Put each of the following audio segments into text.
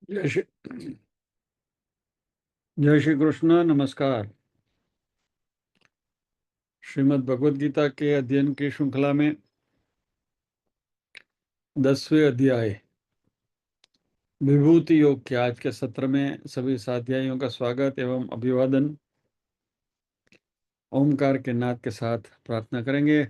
जय श्री जय श्री कृष्ण। नमस्कार। श्रीमद् भगवद गीता के अध्ययन की श्रृंखला में 10वें अध्याय विभूति योग के आज के सत्र में सभी साध्यायियों का स्वागत एवं अभिवादन। ओमकार के नाद के साथ प्रार्थना करेंगे।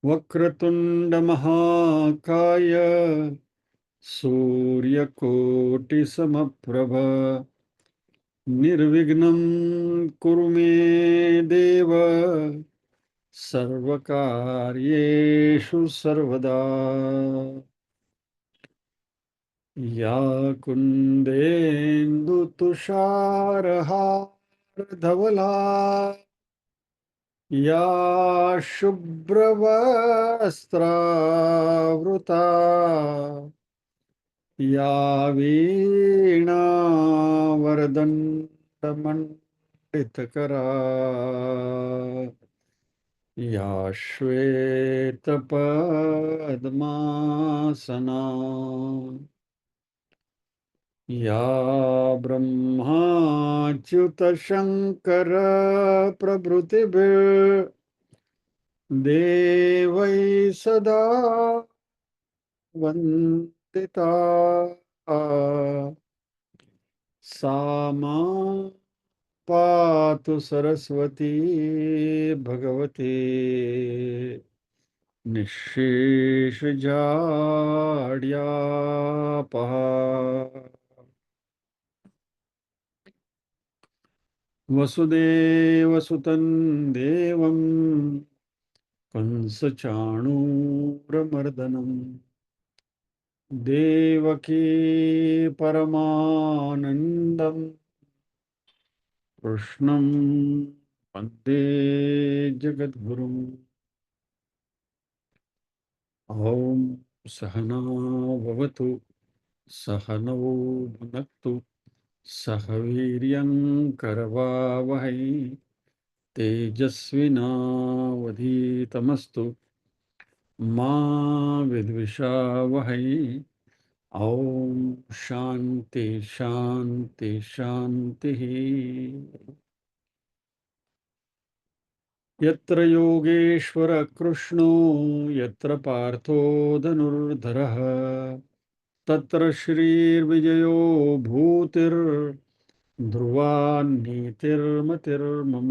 वक्रतुंड महाकाय सूर्यकोटिसमप्रभ निर्विघ्नं कुरु मे देव सर्वकार्येषु सर्वदा। या कुन्देन्दु तुषारहारधवला या शुभ्रवस्त्रावृता या वीणावरदण्डमण्डितकरा या श्वेतपद्मासना या ब्रह्माच्युतशङ्कर प्रभृतिभिर्देवैः सदा वन्दिता सा मां पातु सरस्वती भगवती निःशेषजाड्यापहा। वसुदेवसुतं देवं कंसचाणूरमर्दनं देवकी परमानन्दं कृष्णं वन्दे जगद्गुरुम्। ॐ सहना भवतु सहनौ भुनक्तु सह वीर्यं करवावहै तेजस्विनावधीतमस्तु मा विद्विषावहै। ॐ शान्ति शान्ति शान्तिः। यत्र योगेश्वर कृष्णो यत्र पार्थो धनुर्धरः तत्र श्रीर्विजयो भूतिर्ध्रुवा नीतिर्मतिर्मम।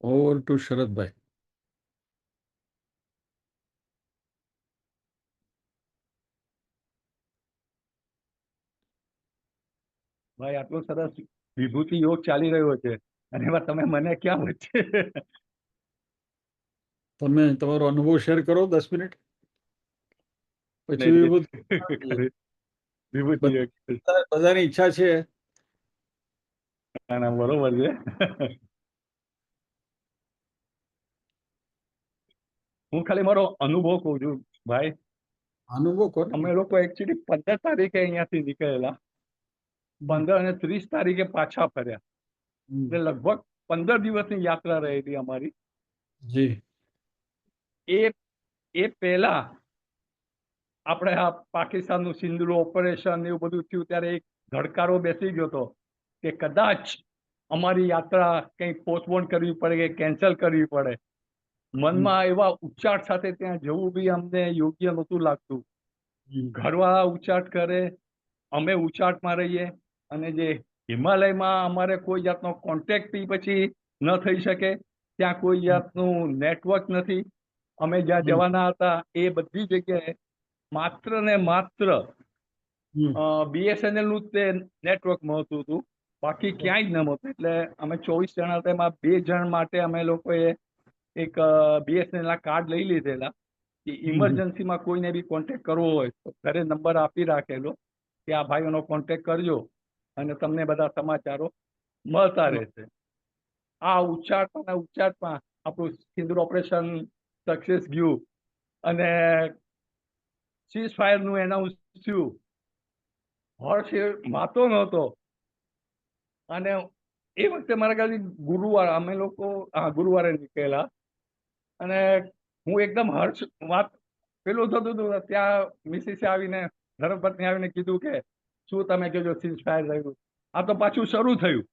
ओवर टू शरद भाई। ભાઈ આટલો સરસ વિભૂતિ યોગ ચાલી રહ્યો છે અને એમાં તમે મને ક્યાં વચ્ચે તમે તમારો અનુભવ શેર કરો 10 મિનિટ પછી નહીં, વિભૂતિ વિભૂતિ યોગ બધાની ઈચ્છા છે। ના ના બરોબર છે। હું ખાલી મારો અનુભવ કહું છું ભાઈ। અનુભવ કોને અમે લોકો એકચ્યુઅલી 15 તારીખે અહીંયાથી નીકળેલા, 15 અને 30 તારીખે પાછા ફર્યા, એટલે લગભગ 15 દિવસની યાત્રા રહેલી અમારી। જી એ એ પહેલા આપણે આ પાકિસ્તાનનું સિંદૂર ઓપરેશન એવું બધું થયું ત્યારે એક ધડકારો બેસી ગયો હતો કે કદાચ અમારી યાત્રા કંઈ પોસ્ટપોન કરવી પડે કે કેન્સલ કરવી પડે। મનમાં એવા ઉચ્ચાટ સાથે ત્યાં જવું બી અમને યોગ્ય નહોતું લાગતું. ઘરવાળા ઉચ્ચાટ કરે, અમે ઉચ્ચાટમાં રહીએ, અને જે હિમાલયમાં અમારે કોઈ જાતનો કોન્ટેક્ટ પછી ન થઈ શકે, ત્યાં કોઈ જાતનું નેટવર્ક નથી. અમે જ્યાં જવાના હતા એ બધી જગ્યાએ માત્ર ને માત્ર BSNL નું તે નેટવર્ક મળતું હતું, બાકી ક્યાંય જ ન મળતું. એટલે અમે 24 જણા હતા, એમાં 2 જણ માટે અમે લોકોએ એક BSNL ના કાર્ડ લઈ લીધેલા કે ઇમરજન્સીમાં કોઈને બી કોન્ટેક્ટ કરવો હોય તો ઘરે નંબર આપી રાખેલો કે આ ભાઈઓનો કોન્ટેક્ટ કરજો અને તમને બધા સમાચારો મળતા રહેશે. આ ઉચ્ચાટમાં આપણું સિંદૂર ઓપરેશન સક્સેસ ગયું અને સીઝ ફાયરનું એનાઉન્સ થયું. હર્ષ માતો નહોતો. અને એ વખતે મારા ખ્યાલથી અમે લોકો ગુરુવારે નીકળેલા, અને હું એકદમ હર્ષ વાત પેલું થતું હતું. ત્યાં મિસિસે આવીને, ધર્મપત્ની આવીને કીધું કે શું તમે કહેજો સીઝ ફાયર થયું. આ તો પાછું શરૂ થયું,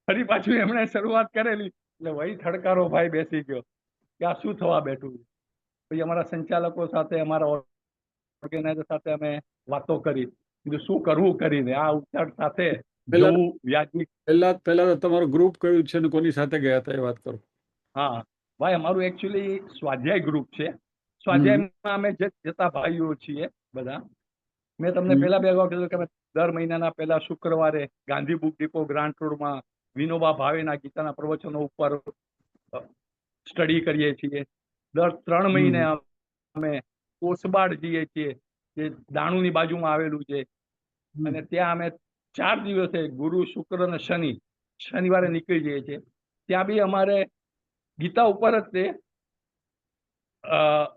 ફરી પાછું એમણે શરૂઆત કરેલી, એટલે વહી થડકારો ભાઈ બેસી ગયો કે આ શું થવા બેઠું. પછી અમારા સંચાલકો સાથે, અમારા ઓર્ગેનાઇઝર સાથે અમે વાતો કરી, કીધું શું કરવું કરીને આ ઉચ્ચાટ સાથે જવું વ્યાજબી. પહેલા તમારું ગ્રુપ કયું છે ને કોની સાથે ગયા હતા એ વાત કરો. હા ભાઈ, અમારું એકચ્યુઅલી સ્વાધ્યાય ગ્રુપ છે. સ્વાધ્યાયમાં અમે જતા ભાઈઓ છીએ બધા. મેં તમને પહેલા બે અગાઉ કીધું કે અમે દર મહિનાના પહેલા શુક્રવારે ગાંધી બુક ડિપો ગ્રાન્ટ રોડમાં વિનોબા ભાવેના ગીતાના પ્રવચનો ઉપર સ્ટડી કરીએ છીએ. દર 3 મહિને અમે કોસબાડ જઈએ છીએ, જે દાણુની બાજુમાં આવેલું છે, અને ત્યાં અમે 4 દિવસે ગુરુ, શુક્ર અને શનિવારે નીકળી જઈએ છીએ. ત્યાં બી અમારે ગીતા ઉપર જ તે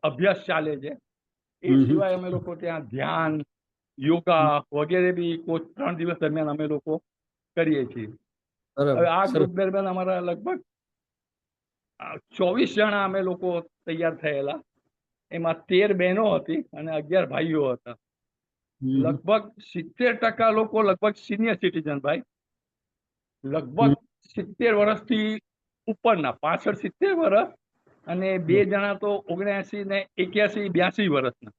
અભ્યાસ ચાલે છે. એ સિવાય અમે લોકો ત્યાં ધ્યાન, યોગા વગેરે બી 3 દિવસ દરમિયાન અમે લોકો કરીએ છીએ. હવે આ ગ્રુપ દરમિયાન અમારા લગભગ 24 જણા અમે લોકો તૈયાર થયેલા. એમાં 13 બહેનો હતી અને 11 ભાઈઓ હતા. લગભગ 70% લોકો લગભગ સિનિયર સિટીઝન ભાઈ, લગભગ 70 વર્ષથી ઉપરના, 65-70 વર્ષ, અને 2 જણા તો 79 ને 81-82 વર્ષના.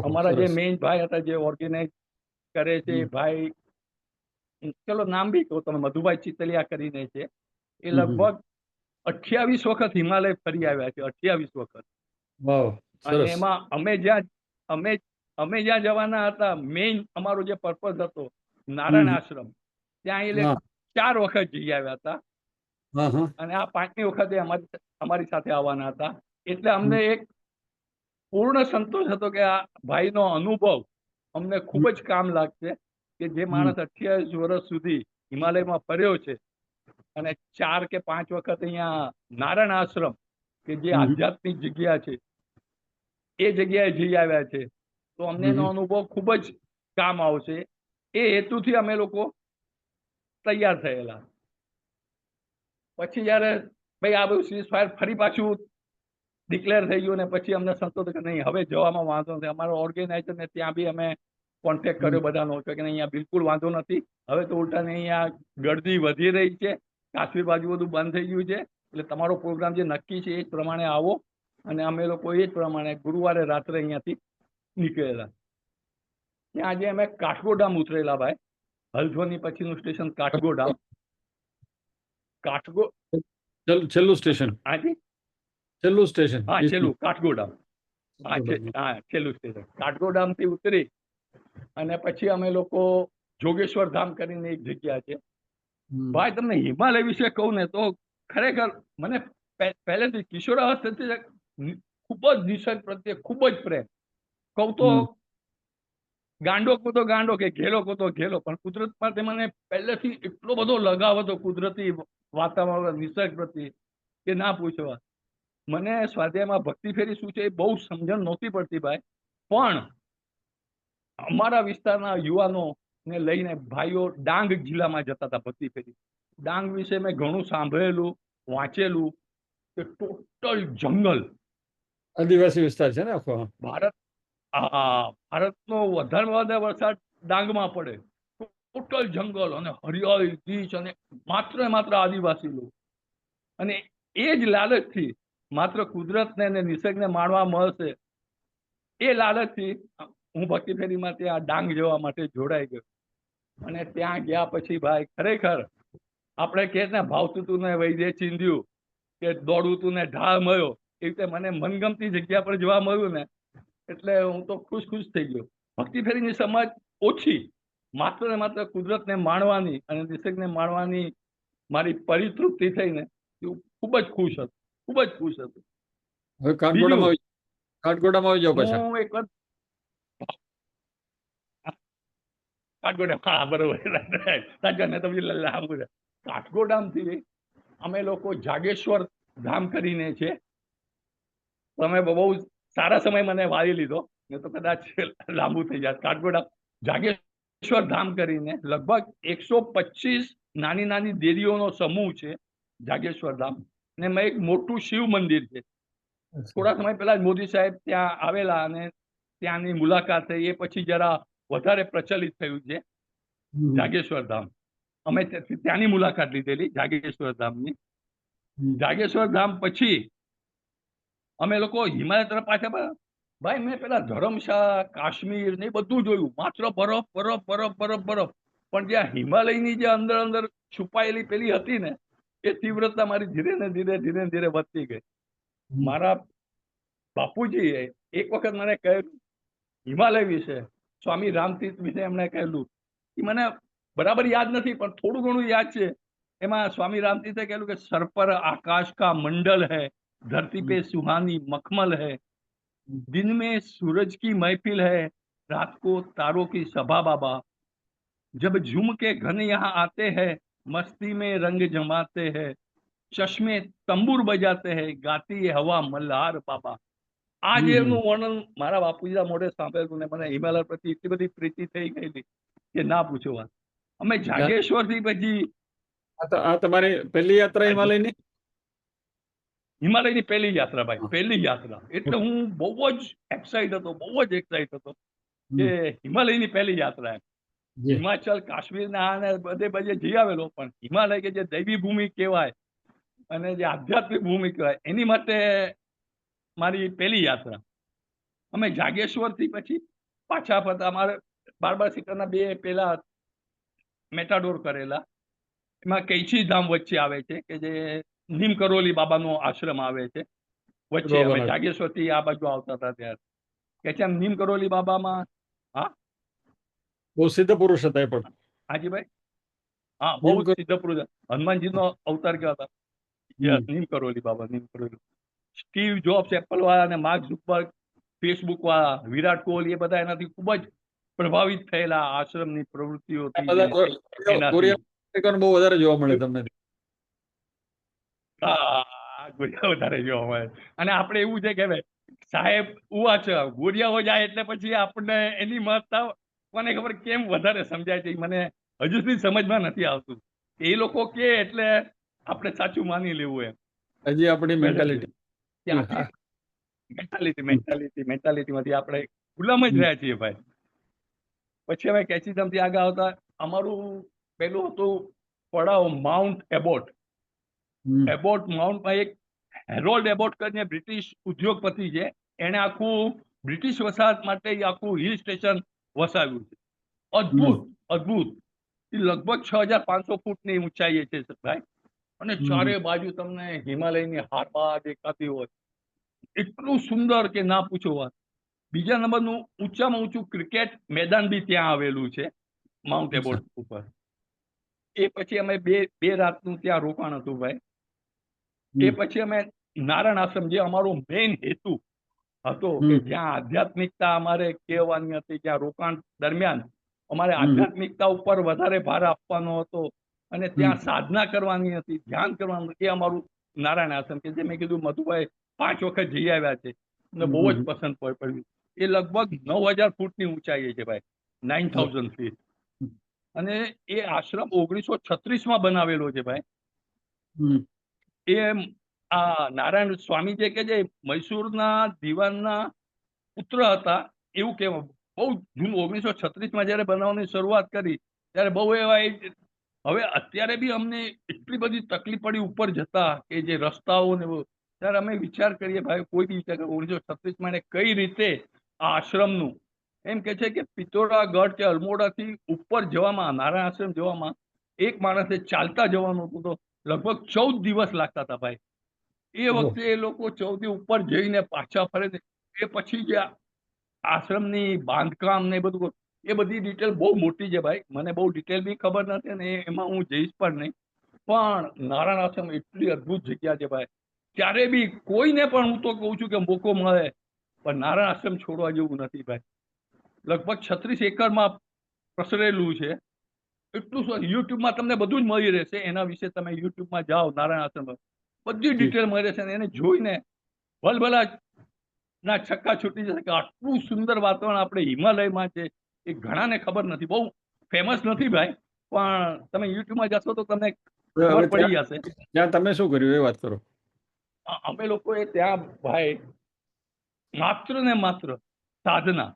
અમારા જે મેઇન ભાઈ હતા, જે ઓર્ગેનાઇઝ કરે છે ભાઈ, ચલો નામ બી કહો તમે, મધુભાઈ ચિતલિયા કરીને છે. એ લગભગ 28 વખત હિમાલય ફરી આવ્યા છે, 28 વખત. અને એમાં અમે જ્યાં જવાના હતા, મેઇન અમારો જે પર્પઝ હતો નારાયણ આશ્રમ, ત્યાં એ 4 વખત જઈ આવ્યા હતા. અને આ 5મી વખતે અમારી સાથે આવવાના હતા. એટલે અમને એક પૂર્ણ સંતોષ હતો કે આ ભાઈનો અનુભવ અમને ખૂબ જ કામ લાગશે, કે જે માણસ 28 વર્ષ સુધી હિમાલયમાં ફર્યો છે અને 4 કે 5 વખત અહીંયા નારાયણ આશ્રમ, કે જે આધ્યાત્મિક જગ્યા છે, એ જગ્યાએ જઈ આવ્યા છે, તો અમને એનો અનુભવ ખૂબ જ કામ આવશે. એ હેતુથી અમે લોકો તૈયાર થયેલા. પછી જયારે ભાઈ આ બધું સીઝ ફાયર ફરી પાછું ડિક્લેર થઈ ગયું, ને પછી અમને સંતોષ કે નહીં, હવે જવામાં વાંધો નથી. અમારા ઓર્ગેનાઇઝરને ત્યાં બી અમે કોન્ટેક્ટ કર્યો બધાનો કે અહીંયા બિલકુલ વાંધો નથી. હવે તો ઉલટાને અહીંયા ગળદી વધી રહી છે, કાશ્મીર બાજુ બધું બંધ થઈ ગયું છે, એટલે તમારો પ્રોગ્રામ જે નક્કી છે એ જ પ્રમાણે આવો. અને અમે લોકો એ જ પ્રમાણે ગુરુવારે રાત્રે અહીંયાથી નીકળેલા. ત્યાં આજે અમે કાઠગોદામ ઉતરેલા ભાઈ. હલ્દ્વાની પછીનું સ્ટેશન કાઠગોદામ. છેલ્લું સ્ટેશન? હાજી, છેલ્લું સ્ટેશન. હા છેલ્લું કાઠગોદામ. હા છેલ્લું સ્ટેશન કાઠગોદામ થી ઉતરી અને પછી અમે લોકો જોગેશ્વર ધામ કરીને એક જગ્યા છે ભાઈ. તમને હિમાલય વિશે કહું ને તો ખરેખર મને પહેલેથી કિશોરાવસ્થાથી ખૂબ જ નિસર્ગ પ્રત્યે ખૂબ જ પ્રેમ. કહું તો ગાંડો કો તો ગાંડો, કે ઘેલો કો તો ઘેલો, પણ કુદરત માટે મને પહેલેથી એટલો બધો લગાવ હતો કુદરતી વાતાવરણ, નિસર્ગ પ્રત્યે, કે ના પૂછવા. મને સ્વાધ્યાયમાં ભક્તિ ફેરી શું છે એ બહુ સમજણ નહોતી પડતી ભાઈ. પણ અમારા વિસ્તારના યુવાનો ને લઈને ભાઈઓ ડાંગ જિલ્લામાં જતા હતા ભક્તિ ફેરી. ડાંગ વિશે મેં ઘણું સાંભળેલું, વાંચેલું, કે ટોટલ જંગલ, આદિવાસી વિસ્તાર છે ને આખો. ભારતનો વધારે વરસાદ ડાંગમાં પડે, ટોટલ જંગલ અને હરિયાળી, ગીચ, અને માત્ર આદિવાસી લોકો. અને એ જ લાલચથી માત્ર કુદરતને અને નિસર્ગને માણવા મળશે એ લાલચથી હું ભક્તિ ફેરીમાં ત્યાં ડાંગ જવા માટે જોડાઈ ગયો. અને ત્યાં ગયા પછી ભાઈ ખરેખર આપણે કહે ને ભાવતું તું ને વૈદ્ય ચીંધ્યું કે દોડવું તું ને ઢાળ મળ્યો, એ રીતે મને મનગમતી જગ્યા પર જોવા મળ્યું ને એટલે હું તો ખુશ થઈ ગયો. ભક્તિ ફેરીની સમજ ઓછી, માત્ર ને માત્ર કુદરતને માણવાની અને નિસર્ગને માણવાની મારી પરિતૃપ્તિ થઈને ખૂબ જ ખુશ હતો, ખૂબ જ ખુશ હતો. હવે કાઠગોડામાં આવી જાઓ પાછા. હું એક વખત કાઠગોડા, હા બરોબર, કાઠગોડામથી અમે લોકો જાગેશ્વર ધામ કરીને છે. તમે બહુ સારા સમય મને વાળી લીધો, ને તો કદાચ લાંબુ થઈ જાય. કાઠગોડા જાગેશ્વર ધામ કરીને લગભગ 125 નાની નાની દેરીઓનો સમૂહ છે જાગેશ્વર ધામ, ને એમાં એક મોટું શિવ મંદિર છે. થોડા સમય પહેલા જ મોદી સાહેબ ત્યાં આવેલા અને ત્યાંની મુલાકાત થઈ, એ પછી જરા વધારે પ્રચલિત થયું છે જાગેશ્વર ધામ. અમે ત્યાંની મુલાકાત લીધેલી જાગેશ્વર ધામની. જાગેશ્વર ધામ પછી અમે લોકો હિમાલય તરફ પાછા. ભાઈ મેં પેલા ધરમશાળા, કાશ્મીર ને બધું જોયું, માત્ર બરફ બરફ બરફ બરફ બરફ. પણ જ્યાં હિમાલયની જે અંદર અંદર છુપાયેલી પેલી હતી ને, એ તીવ્રતા મારી ધીરે ને ધીરે વધતી ગઈ. મારા બાપુજીએ એક વખત મને કહ્યું હિમાલય વિશે, સ્વામી રામતીર્થ વિશે એમણે કહેલું. એ મને બરાબર યાદ નથી પણ થોડું ઘણું યાદ છે. એમાં સ્વામી રામતીર્થે કહેલું કે સર પર આકાશ કા મંડલ है, धरती पे सुहानी मखमल है, दिन में सूरज की महफिल है, रात को तारों की सभा बाबा, जब झूम के घन यहाँ आते हैं, मस्ती में रंग जमाते हैं, चश्मे तंबूर बजाते हैं, गाती है हवा मल्हार बाबा. આ જે એમનું વર્ણન મારા બાપુજીના મોઢે સાંભળેલું ને મને હિમાલય પ્રત્યે એટલી બધી પ્રીતિ થઈ ગયેલી કે ના પૂછો વાત. અમે જાગેશ્વર થી પછી આ તમારી પહેલી યાત્રા હિમાલયની? હિમાલયની પહેલી યાત્રા ભાઈ, પહેલી યાત્રા. એટલે હું બહુ જ એક્સાઇટ હતો કે હિમાલયની પહેલી યાત્રા. હિમાચલ, કાશ્મીર ને બધે જઈ આવેલો, પણ હિમાલય કે જે દૈવી ભૂમિ કહેવાય અને જે આધ્યાત્મિક ભૂમિ કહેવાય, એની માટે મારી પહેલી યાત્રા. અમે જાગેશ્વર થી પછી પાછા ફરતા અમારે 12 સીટરના 2 પેલા મેટાડોર કરેલા. એમાં કૈચી ધામ વચ્ચે આવે છે કે જે નીમ કરોલી બાબાનો આશ્રમ આવે છે વચ્ચે. અમે જાગેશ્વર થી આ બાજુ આવતા હતા ત્યારે કે છે નીમ કરોલી બાબામાં. હા, બહુ સિદ્ધ પુરુષ હતા એ પણ. હાજી ભાઈ, હા બહુ સિદ્ધ પુરુષ. હનુમાનજી નો અવતાર કયો હતા? નીમ કરોલી બાબા, નીમ કરોલી. સ્ટીવ જોબ્સ એપલ વાળા અને માર્ક ઝુકરબર્ગ ફેસબુક વાળા, વિરાટ કોહલી, એ બધા એનાથી ખૂબ જ પ્રભાવિત થયેલા આશ્રમની પ્રવૃત્તિઓથી. બહુ વધારે જોવા મળે તમને. વધારે જોવા મળે. અને આપણે એવું છે કે સાહેબ ઉવા છે, ગોરિયાઓ જાય એટલે પછી આપણને એની મહત્તા કોને ખબર કેમ વધારે સમજાય છે, મને હજુ સુધી સમજમાં નથી આવતું. એ લોકો કે એટલે આપણે સાચું માની લેવું એમ. હજી આપણી મેન્ટાલિટીમાંથી આપણે ગુલામ જ રહ્યા છીએ ભાઈ. પછી અમે કેચીધામથી આગળ આવતા અમારું પેલું હતું પડાવ માઉન્ટ એબોટ. માઉન્ટમાં એક હેરોલ્ડ એબોટ કરીને બ્રિટિશ ઉદ્યોગપતિ છે. એને આખું બ્રિટિશ વસાહત માટે આખું હિલ સ્ટેશન વસાવ્યું છે. અદ્ભુત. એ લગભગ 6500 ફૂટની ઊંચાઈએ છે ભાઈ. અને ચારે બાજુ તમને હિમાલયની હારબા દેખાતી હોય. એટલું સુંદર કે ના પૂછો વાત. બીજા નંબરનું ઊંચામાં ઊંચું ક્રિકેટ મેદાન બી ત્યાં આવેલું છે માઉન્ટ એબોટ ઉપર. એ પછી અમે બે રાતનું ત્યાં રોકાણ હતું ભાઈ. એ પછી અમે નારાયણ આશ્રમ, જે અમારો મેઇન હેતુ હતો કે જ્યાં આધ્યાત્મિકતા અમારે કહેવાની હતી, જ્યાં રોકાણ દરમિયાન અમારે આધ્યાત્મિકતા ઉપર વધારે ભાર આપવાનો હતો અને ત્યાં સાધના કરવાની હતી, ધ્યાન કરવાનું. એ અમારું નારાયણ આશ્રમ કે જે મેં કીધું મધુભાઈ 5 વખત જઈ આવ્યા છે અને બહુ જ પસંદ પડ્યું. એ લગભગ 9000 ફૂટની ઊંચાઈએ છે ભાઈ, 9000 ફીટ. અને એ આશ્રમ 1936માં બનાવેલો છે ભાઈ. એ આ નારાયણ સ્વામી જે કે જે મૈસૂરના દિવાનના પુત્ર હતા એવું કહેવાય. બહુ જૂનું 1936માં જયારે બનાવવાની શરૂઆત કરી ત્યારે બહુ એવા. હવે અત્યારે બી અમને એટલી બધી તકલીફ પડી ઉપર જતા કે જે રસ્તાઓ ને ત્યારે અમે વિચાર કરીએ ભાઈ, કોઈ બી વિચાર 1936માં એને કઈ રીતે આ આશ્રમનું એમ કે છે કે પિત્તોરાગઢ કે અલમોડાથી ઉપર જવામાં, નારાયણ આશ્રમ જવામાં એક માણસે ચાલતા જવાનું હતું તો લગભગ 14 દિવસ લાગતા હતા ભાઈ. એ વખતે એ લોકો 14 ઉપર જઈને પાછા ફરે છે. એ પછી જે આશ્રમની બાંધકામ ને એ બધું, એ બધી ડિટેલ બહુ મોટી છે ભાઈ. મને બહુ ડિટેલ બી ખબર નથી ને એમાં હું જઈશ પણ નહીં. પણ નારાયણ આશ્રમ એટલી અદ્ભુત જગ્યા છે ભાઈ. ત્યારે બી કોઈને પણ હું તો કહું છું કે મોકો મળે પણ નારાયણ આશ્રમ છોડવા જેવું નથી ભાઈ. લગભગ 36 એકરમાં પ્રસરેલું છે. એટલું યુટ્યુબમાં તમને બધું જ મળી રહેશે. એના વિશે તમે યુટ્યુબમાં જાઓ, નારાયણ આશ્રમ બધી ડિટેલ મળી રહેશે અને એને જોઈને ભલભલા ના છક્કા છૂટી જશે કે આટલું સુંદર વાતાવરણ આપણે હિમાલયમાં છે. એ ઘણાને ખબર નથી, બહુ ફેમસ નથી ભાઈ, પણ તમે યુટ્યુબમાં જશો તો તમને હવે ખબર પડી જશે. ત્યાં તમે શું કર્યું એ વાત કરો. અમે લોકોએ ત્યાં ભાઈ માત્ર ને માત્ર સાધના,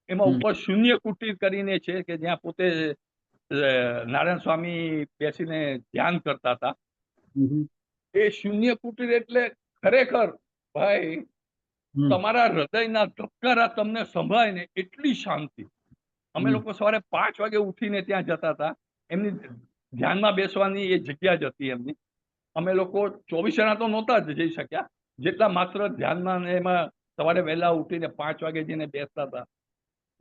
એમાં ઉપર શૂન્ય કુટીર કરીને છે કે જ્યાં પોતે નારાયણ સ્વામી બેસીને ધ્યાન કરતા હતા. એ શૂન્ય કુટીર એટલે ખરેખર ભાઈ તમારા હૃદયના ધબકારા તમને સંભળાય ને એટલી શાંતિ. અમે લોકો સવારે 5 વાગે ઉઠીને ત્યાં જતા હતા. એમની ધ્યાનમાં બેસવાની એ જગ્યા જ હતી એમની. અમે લોકો 24 જણા તો નહોતા જ જઈ શક્યા, જેટલા માત્ર ધ્યાનમાં ને એમાં સવારે વહેલા ઉઠીને 5 વાગે જઈને બેસતા હતા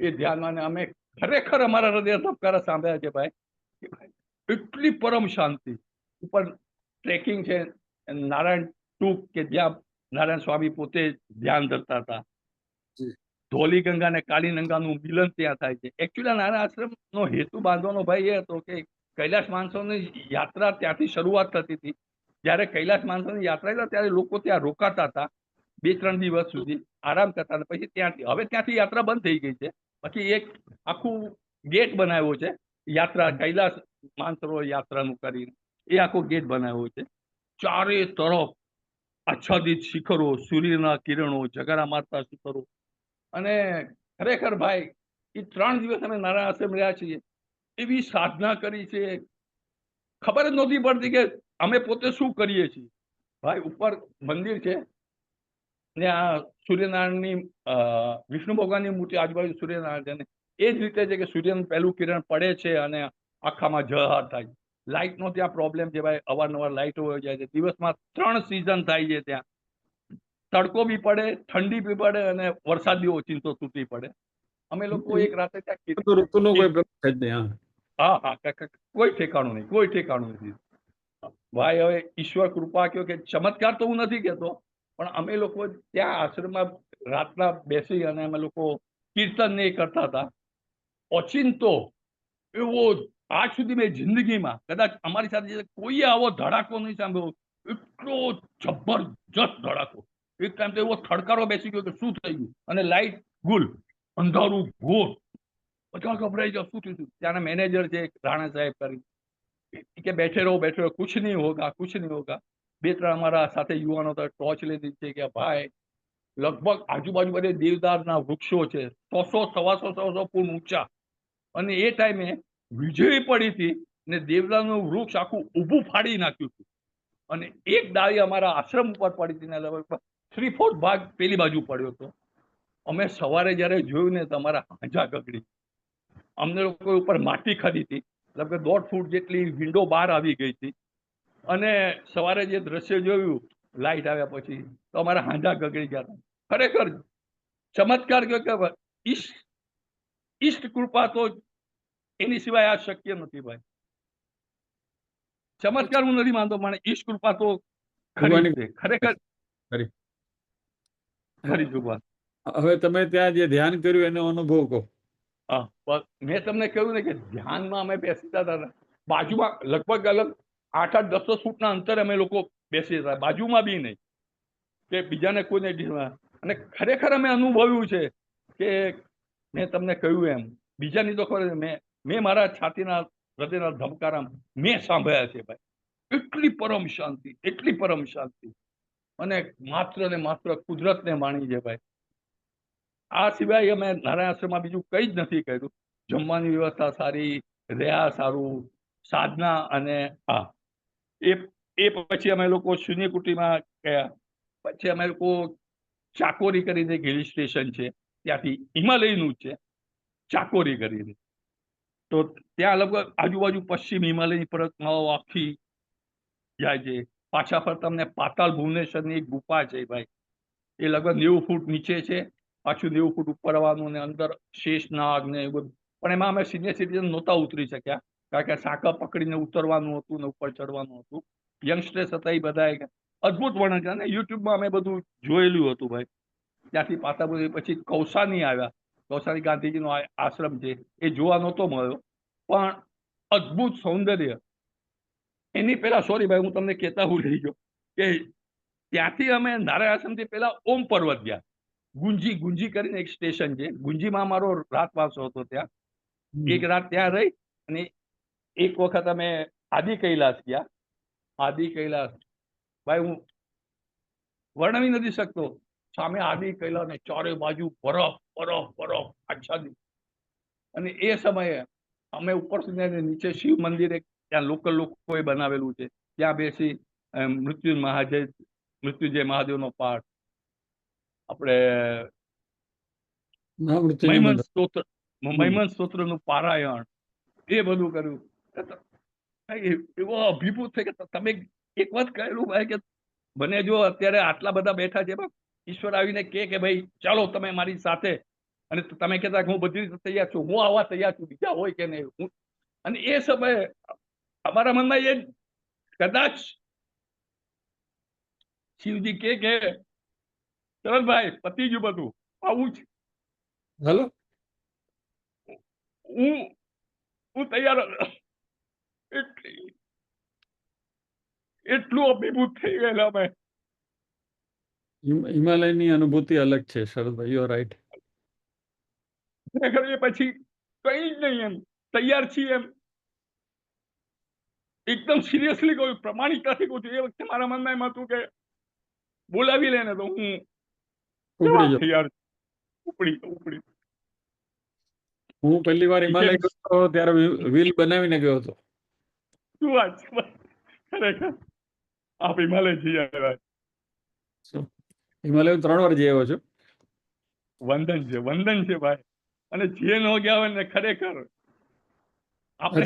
એ ધ્યાનમાં. અમે ખરેખર અમારા હૃદય ધબકારા સાંભળ્યા છે ભાઈ. એટલી પરમ શાંતિ. ઉપર ટ્રેકિંગ છે નારાયણ ટૂંક કે જ્યાં નારાયણ સ્વામી પોતે ધ્યાન ધરતા હતા. ધોલી ગંગા ને કાળી ગંગાનું મિલન ત્યાં થાય છે. એકચ્યુઅલી નારાયણ આશ્રમનો હેતુ બાંધવાનો ભાઈ એ હતો કે કૈલાસ માનસરોવરની યાત્રા ત્યાંથી શરૂઆત થતી હતી. જ્યારે કૈલાસ માનસરોવરની યાત્રા હતી ત્યારે લોકો ત્યાં રોકાતા હતા 2-3 દિવસ સુધી આરામ કરતા હતા. પછી ત્યાંથી, હવે ત્યાંથી યાત્રા બંધ થઈ ગઈ છે. પછી એક આખું ગેટ બનાવ્યો છે યાત્રા, કૈલાસ માનસરોવર યાત્રાનું કરીને એ આખો ગેટ બનાવ્યો છે. ચારે તરફ આચ્છાદિત શિખરો, સૂર્યના કિરણો, જગારા મારતા શિખરો. અને ખરેખર ભાઈ એ 3 દિવસ અમે નારાયણ આશ્રમ રહ્યા છીએ. એવી સાધના કરી છે, ખબર જ નહોતી પડતી કે અમે પોતે શું કરીએ છીએ ભાઈ. ઉપર મંદિર છે ને આ સૂર્યનારાયણની વિષ્ણુ ભગવાનની મૂર્તિ આજુબાજુ સૂર્યનારાયણ છે. એ જ રીતે છે કે સૂર્યનું પહેલું કિરણ પડે છે અને આખામાં ઝળહળ થાય. લાઇટનો ત્યાં પ્રોબ્લેમ છે ભાઈ, અવારનવાર લાઇટો હોય જાય છે. દિવસમાં 3 સિઝન થાય છે ત્યાં. તડકો બી પડે, ઠંડી બી પડે અને વરસાદ બી ઓચિંતો તૂટી પડે. અમે લોકો એક રાતે ત્યાં ઋતુનો કોઈ પ્રશ્ન છે જ નહીં. હા હા, કોઈ ઠેકાણું નહીં, કોઈ ઠેકાણું નથી ભાઈ. હવે ઈશ્વર કૃપા કયો કે ચમત્કાર તો હું નથી કહેતો, પણ અમે લોકો ત્યાં આશ્રમમાં રાતના બેસી અને અમે લોકો કીર્તન ને કરતા હતા. ઓચિંતો એવો આજ સુધી મેં જિંદગીમાં કદાચ અમારી સાથે કોઈએ આવો ધડાકો નહીં સાંભળ્યો. એટલો જબરજસ્ત ધડાકો. એક ટાઈમ તો એવો થડકારો બેસી ગયો કે શું થઈ ગયું, અને લાઈટ ગુલ, અંધારું ઘોર. બધા ગભરાઈ જાવ, શું થયું. ત્યાંના મેનેજર છે રાણા સાહેબ કરી કે બેઠે રહો બેઠે રહો, કુછ નહીં હોગા, કુછ નહીં હોગા. 2-3 અમારા સાથે યુવાનો હતા, ટોર્ચ લીધી છે કે ભાઈ લગભગ આજુબાજુ બધે દેવદારના વૃક્ષો છે 100-125 ફૂટ ઊંચા. અને એ ટાઈમે વીજળી પડી હતી ને દેવદારનું વૃક્ષ આખું ઊભું ફાડી નાખ્યું હતું. અને એક ડાળી અમારા આશ્રમ ઉપર પડી હતી ને લગભગ 3/4 ભાગ પેલી બાજુ પડ્યો હતો. અમે સવારે જયારે જોયું ને તમારા હાંજા ગગડી. અમને લોકો ઉપર માટી ખરી હતી, લગભગ 1.5 ફૂટ જેટલી વિન્ડો બહાર આવી ગઈ હતી. અને સવારે જે દ્રશ્ય જોયું લાઈટ આવ્યા પછી તો અમારા હાંજા ગગડી ગયા હતા. ખરેખર ચમત્કાર કયો કે ઈષ્ટ કૃપા તો એની સિવાય આ શક્ય નથી ભાઈ. ચમત્કાર હું નથી માનતો, પણ ઈષ્ટ કૃપા તો ખરી છે, ખરેખર ખરી કૃપા. હવે તમે ત્યાં જે ધ્યાન કર્યું એનો અનુભવ કહો. હા, મેં તમને કહ્યું ને કે ધ્યાનમાં અમે બેસતા હતા, બાજુમાં લગભગ 8-10 ફૂટના અંતરે અમે લોકો બેસી હતા, બાજુમાં બી નહીં કે બીજાને કોઈને. અને ખરેખર અમે અનુભવ્યું છે કે મેં તમને કહ્યું એમ, બીજાની તો ખબર મેં મારા છાતીના હૃદયના ધબકારા મેં સાંભળ્યા છે ભાઈ. એટલી પરમ શાંતિ, એટલી પરમ શાંતિ. અને માત્ર ને માત્ર કુદરતને માણી છે ભાઈ. આ સિવાય અમે નારાયણ આશ્રમમાં બીજું કંઈ જ નથી કર્યું. જમવાની વ્યવસ્થા સારી, રહ્યા સારું, સાધના. અને એ પછી અમે લોકો શૂન્ય કુટીમાં ગયા. પછી અમે લોકો ચાકોરી કરીને એક હિલ સ્ટેશન છે, ત્યાંથી હિમાલયનું જ છે, ચાકોરી કરીને. તો ત્યાં લગભગ આજુબાજુ પશ્ચિમ હિમાલયની પર્વતમાળાઓ આખી જાય છે. પાછા પર તમને પાતાલ ભુવનેશ્વરની એક ગુફા છે ભાઈ, એ લગભગ 90 ફૂટ નીચે છે, પાછું 90 ફૂટ ઉપર આવવાનું, ને અંદર શેષનાગ ને એવું બધું. પણ એમાં અમે સિનિયર સિટીઝન નહોતા ઉતરી શક્યા, કારણ કે સાંકળ પકડીને ઉતરવાનું હતું ને ઉપર ચડવાનું હતું. યંગસ્ટર્સ હતા એ બધા અદભુત વર્ણન છે, અને યુટ્યુબમાં અમે બધું જોયેલું હતું ભાઈ. ત્યાંથી પાતાપુરી પછી કૌસાની આવ્યા. કૌસાની ગાંધીજીનો આશ્રમ છે, એ જોવા નહોતો મળ્યો, પણ અદભુત સૌંદર્ય. એની પહેલા સોરી ભાઈ, હું તમને કહેતા ભૂલી ગયો કે ત્યાંથી અમે નારાયણ આશ્રમથી પહેલા ઓમ પર્વત ગયા. ગુંજી ગુંજી કરીને એક સ્ટેશન છે, ગુંજીમાં અમારો રાતવાસો હતો. ત્યાં એક રાત ત્યાં રહી, અને એક વખત અમે આદિ કૈલાસ ગયા. આદિ કૈલાસ ભાઈ હું વર્ણવી નથી શકતો. સામે આદિ કૈલાસ ને ચારે બાજુ બરફ બરફ બરફ આચ્છાદિત. અને એ સમયે અમે ઉપર સુધી નીચે શિવ મંદિર એક ત્યાં લોકલ લોકોએ બનાવેલું છે, ત્યાં બેસી મૃત્યુંજય મહાદેવનો પાઠ, આપણે મહિમન સ્તોત્રનું પારાયણ, એ બધું કર્યું. એવો અભિભૂત થઈ કે તમે એક વાત કહેલું ભાઈ કે બને જો અત્યારે આટલા બધા બેઠા છે, ઈશ્વર આવીને કે ભાઈ ચાલો તમે મારી સાથે, અને તમે કહેતા કે હું બધી રીતે તૈયાર છું, હું આવવા તૈયાર છું, બીજા હોય કે નહીં. અને એ સમયે અમારા મનમાં એ કદાચ શિવજી કે ચરણભાઈ પતી ગયું બધું, આવું જ હાલો, હું તૈયાર. એટલું અભિભૂત થઈ ગયેલા અમે. હિમાલયની અનુભૂતિ અલગ છે શરદભાઈ, યુ આર રાઈટ. ખરેખર એ પછી કઈ જ નહીં, એમ તૈયાર છીએ, એમ એકદમ સિરિયસલી કહ્યું, પ્રમાણિકતાથી કહું છું. એ વખતે મારા મનમાં એમ હતું કે બોલાવી લે ને તો હું તૈયાર ઉપડી. હું પહેલી વાર હિમાલય ગયો હતો ત્યારે વ્હીલ બનાવીને ગયો હતો. શું વાત છે ખરેખર, આપ હિમાલય જઈ આવ્યા. હિમાલય 3 વાર જઈ આવ્યો છું. વંદન છે ભાઈ. અને જે ન ગયા હોય ને ખરેખર આપણે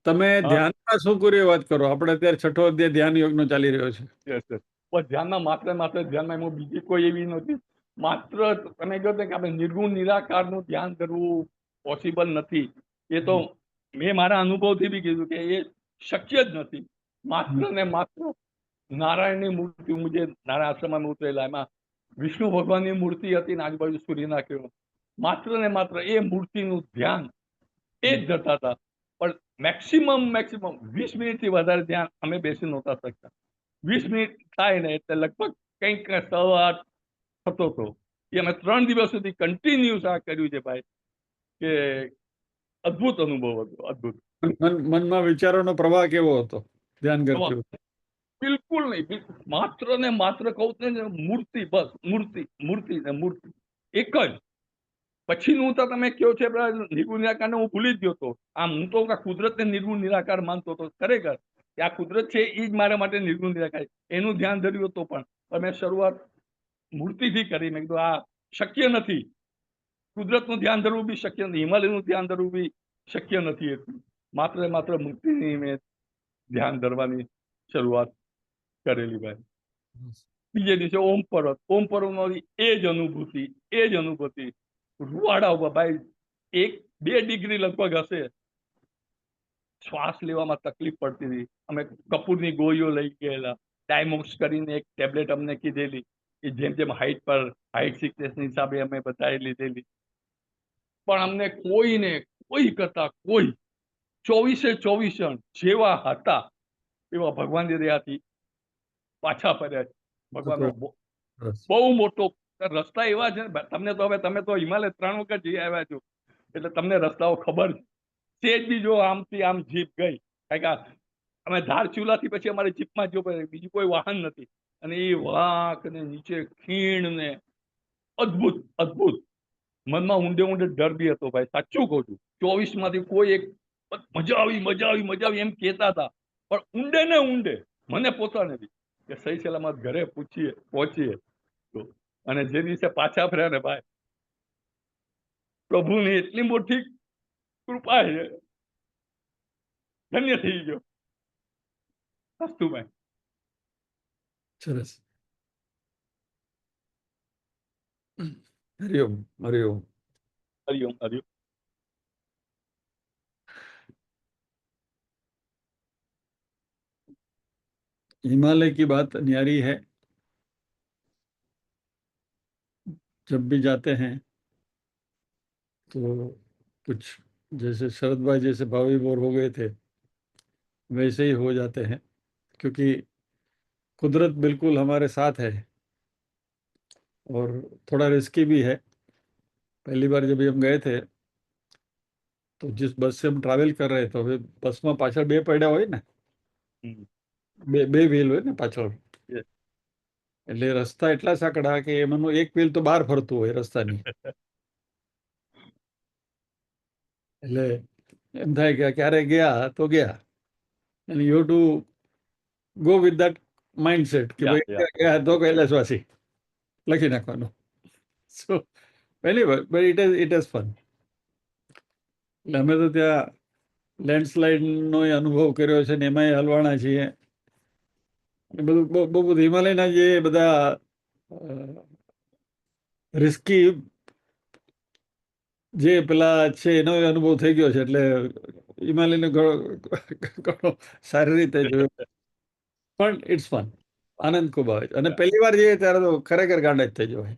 તમે ધ્યાનમાં શું કર્યું વાત કરો. આપણે અત્યારે 6ઠો અધ્યાય ધ્યાન યોગનો ચાલી રહ્યો છે. પણ ધ્યાનમાં માત્ર ધ્યાનમાં એમાં બીજી કોઈ એવી નથી. માત્ર તમે કહો કે આપણે નિર્ગુણ નિરાકારનું ધ્યાન કરવું પોસિબલ નથી. એ તો મેં મારા અનુભવથી બી કીધું કે એ શક્ય જ નથી. માત્ર ને માત્ર નારાયણની મૂર્તિ, હું જે નારાયણ આશ્રમમાં ઉતરેલા એમાં વિષ્ણુ ભગવાનની મૂર્તિ હતી ને આજુબાજુ સૂર્યના કિરણો, માત્ર ને માત્ર એ મૂર્તિનું ધ્યાન એ જ જતા હતા. પણ મેક્સિમમ 20 મિનિટથી વધારે ધ્યાન અમે બેસી નહોતા શકતા. 20 મિનિટ થાય ને એટલે લગભગ કંઈક 7:30 થતો હતો. એ અમે 3 દિવસ સુધી કન્ટિન્યુઅસ આ કર્યું છે ભાઈ, કે અદ્ભુત અનુભવ હતો, અદ્ભુત. મનમાં વિચારોનો પ્રવાહ કેવો હતો ધ્યાન કરતી? બિલકુલ નહીં. માત્ર ને માત્ર કહું ને મૂર્તિ, બસ મૂર્તિ મૂર્તિ ને મૂર્તિ એક જ. પછીનું તો તમે કહો છે નિર્ગુણ નિરાકારને હું ભૂલી જ ગયો હતો. આમ હું તો કુદરતને નિર્ગુણ નિરાકાર માનતો હતો. ખરેખર કે આ કુદરત છે એ જ મારા માટે નિર્ગુણ નિરાકાર, એનું ધ્યાન ધર્યું હતું. પણ મેં શરૂઆત મૂર્તિથી કરી. મેં કીધું આ શક્ય નથી. કુદરતનું ધ્યાન ધરવું બી શક્ય નથી, હિમાલયનું ધ્યાન ધરવું બી શક્ય નથી. એટલું માત્ર માત્ર મૂર્તિની મેં ધ્યાન ધરવાની શરૂઆત કરેલી ભાઈ. બીજે દિવસે ઓમ પર્વત એ જ અનુભૂતિ રૂવાડા ઉભા ભાઈ. 1-2 ડિગ્રી લગભગ હશે. શ્વાસ લેવામાં તકલીફ પડતી હતી. અમે કપૂરની ગોળીઓ લઈ ગયેલા. ડાયમોક્સ કરીને એક ટેબ્લેટ અમને કીધેલી, કે જેમ હાઈટ સિકનેસની હિસાબે અમે બધાએ લીધેલી. પણ અમને કોઈ કરતા કોઈ 24 જણ જેવા હતા એવા ભગવાનની દયાથી પાછા ફર્યા. ભગવાનનો બહુ મોટો રસ્તા એવા છે. તમને તો હવે તમે તો હિમાલય 3 વખત જઈ આવ્યા છો એટલે તમને રસ્તાઓ ખબર છે. સેજ બી જો આમથી આમ જીપ ગઈ, કારણ કે અમે ધારચુલાથી પછી અમારે જીપમાં જો બીજું કોઈ વાહન નથી. અને એ વાંક ને નીચે ખીણ ને અદ્ભુત. મનમાં ઊંડે ડર બી હતો ભાઈ, સાચું કહું છું. 24 માંથી કોઈ એક મજા આવી એમ કહેતા હતા, પણ ઊંડે ને ઊંડે મને પોતાને બી કે સહી સલામત ઘરે પહોંચીએ તો અને જે દિવસે પાછા ફર્યા ને ભાઈ પ્રભુની એટલી મોટી કૃપા છે ધન્ય થઈ ગયો ભાઈ સરસ. હરિઓમ હરિઓમ. હરિઓમ હરિઓમ हिमालय की बात न्यारी है. जब भी जाते हैं तो कुछ जैसे शरद भाई जैसे भावी बोर हो गए थे वैसे ही हो जाते हैं, क्योंकि कुदरत बिल्कुल हमारे साथ है और थोड़ा रिस्की भी है. पहली बार जब हम गए थे तो जिस बस से हम ट्रावेल कर रहे थे, बस में पाछળ બે પડ્યા હોય ને, બે વ્હીલ હોય ને પાછળ, Yes. એટલે રસ્તા એટલા સાંકડા કે એમાંનું એક વ્હીલ તો બહાર ફરતું હોય રસ્તાની. એટલે એમ થાય કે ક્યારે ગયા તો ગયા, and you have to go with that mindset કે Yeah, ભાઈ yeah. ગયા તો કૈલાસવાસી લખી નાખવાનું. So anyway, but it is fun. એટલે અમે તો ત્યાં લેન્ડસ્લાઇડ નો અનુભવ કર્યો છે ને એમાંય હલવાણા છીએ. અને બધું બહુ બધું હિમાલયના જે બધા રિસ્કી જે પેલા છે એનો અનુભવ થઈ ગયો છે, એટલે હિમાલયનો ઘણો સારી રીતે જોયો. પણ ઇટ્સ ફન, આનંદ ખૂબ આવે છે. અને પહેલી વાર જઈએ ત્યારે તો ખરેખર ગાંડા જ થઈ જવાય.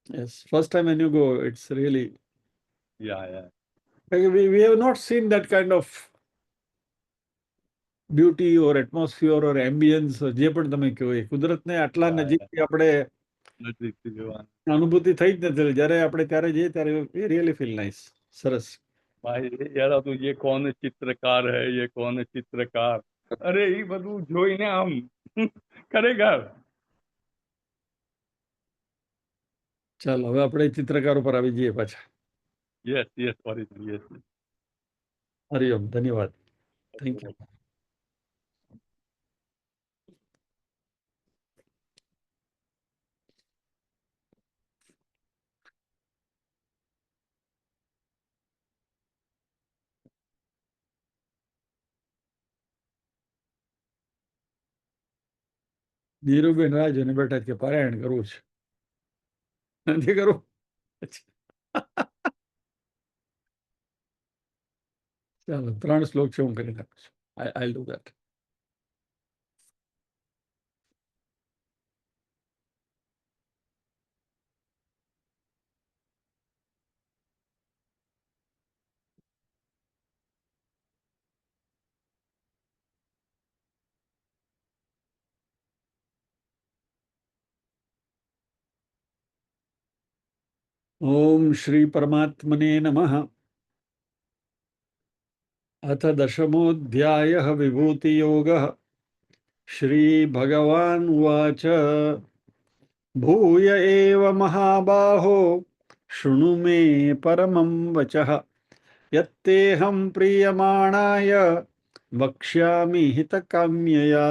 Yes, first time when you go, it's really, Yeah, yeah. we have not seen that kind of beauty or atmosphere or ambience, જે પણ તમે કહો એ કુદરતને આટલા Yeah, નજીકથી આપણે નજીકથી જોવાનું. અનુભૂતિ થઈ જ નથી. જ્યારે આપણે ત્યારે જઈએ ત્યારે એ રિયલી ફીલ નાઇસ. સરસ. ભાઈ યાર હતું ये कौन चित्रकार है ये कौन चित्रकार અરે એ બધું જોઈને આમ ખરેખર ચાલો હવે આપણે ચિત્રકારો પર આવી જઈએ પાછા. Yes yes original yes Hariom, ધન્યવાદ, થેન્ક યુ. ધીરુબેન રાહ જોઈને બેઠા છે કે પારાયણ કરવું છે, નથી કરવું? ચાલો 3 શ્લોક છે, હું કરી નાખું છું. I'll do that. ओम श्री परमात्मने नमः. अथ दशमोऽध्यायः विभूतियोगः. श्रीभगवानुवाच भूय एव महाबाहो शृणु मे परमं वचः. यत्तेऽहं प्रीयमाणाय वक्ष्यामि हितकाम्यया.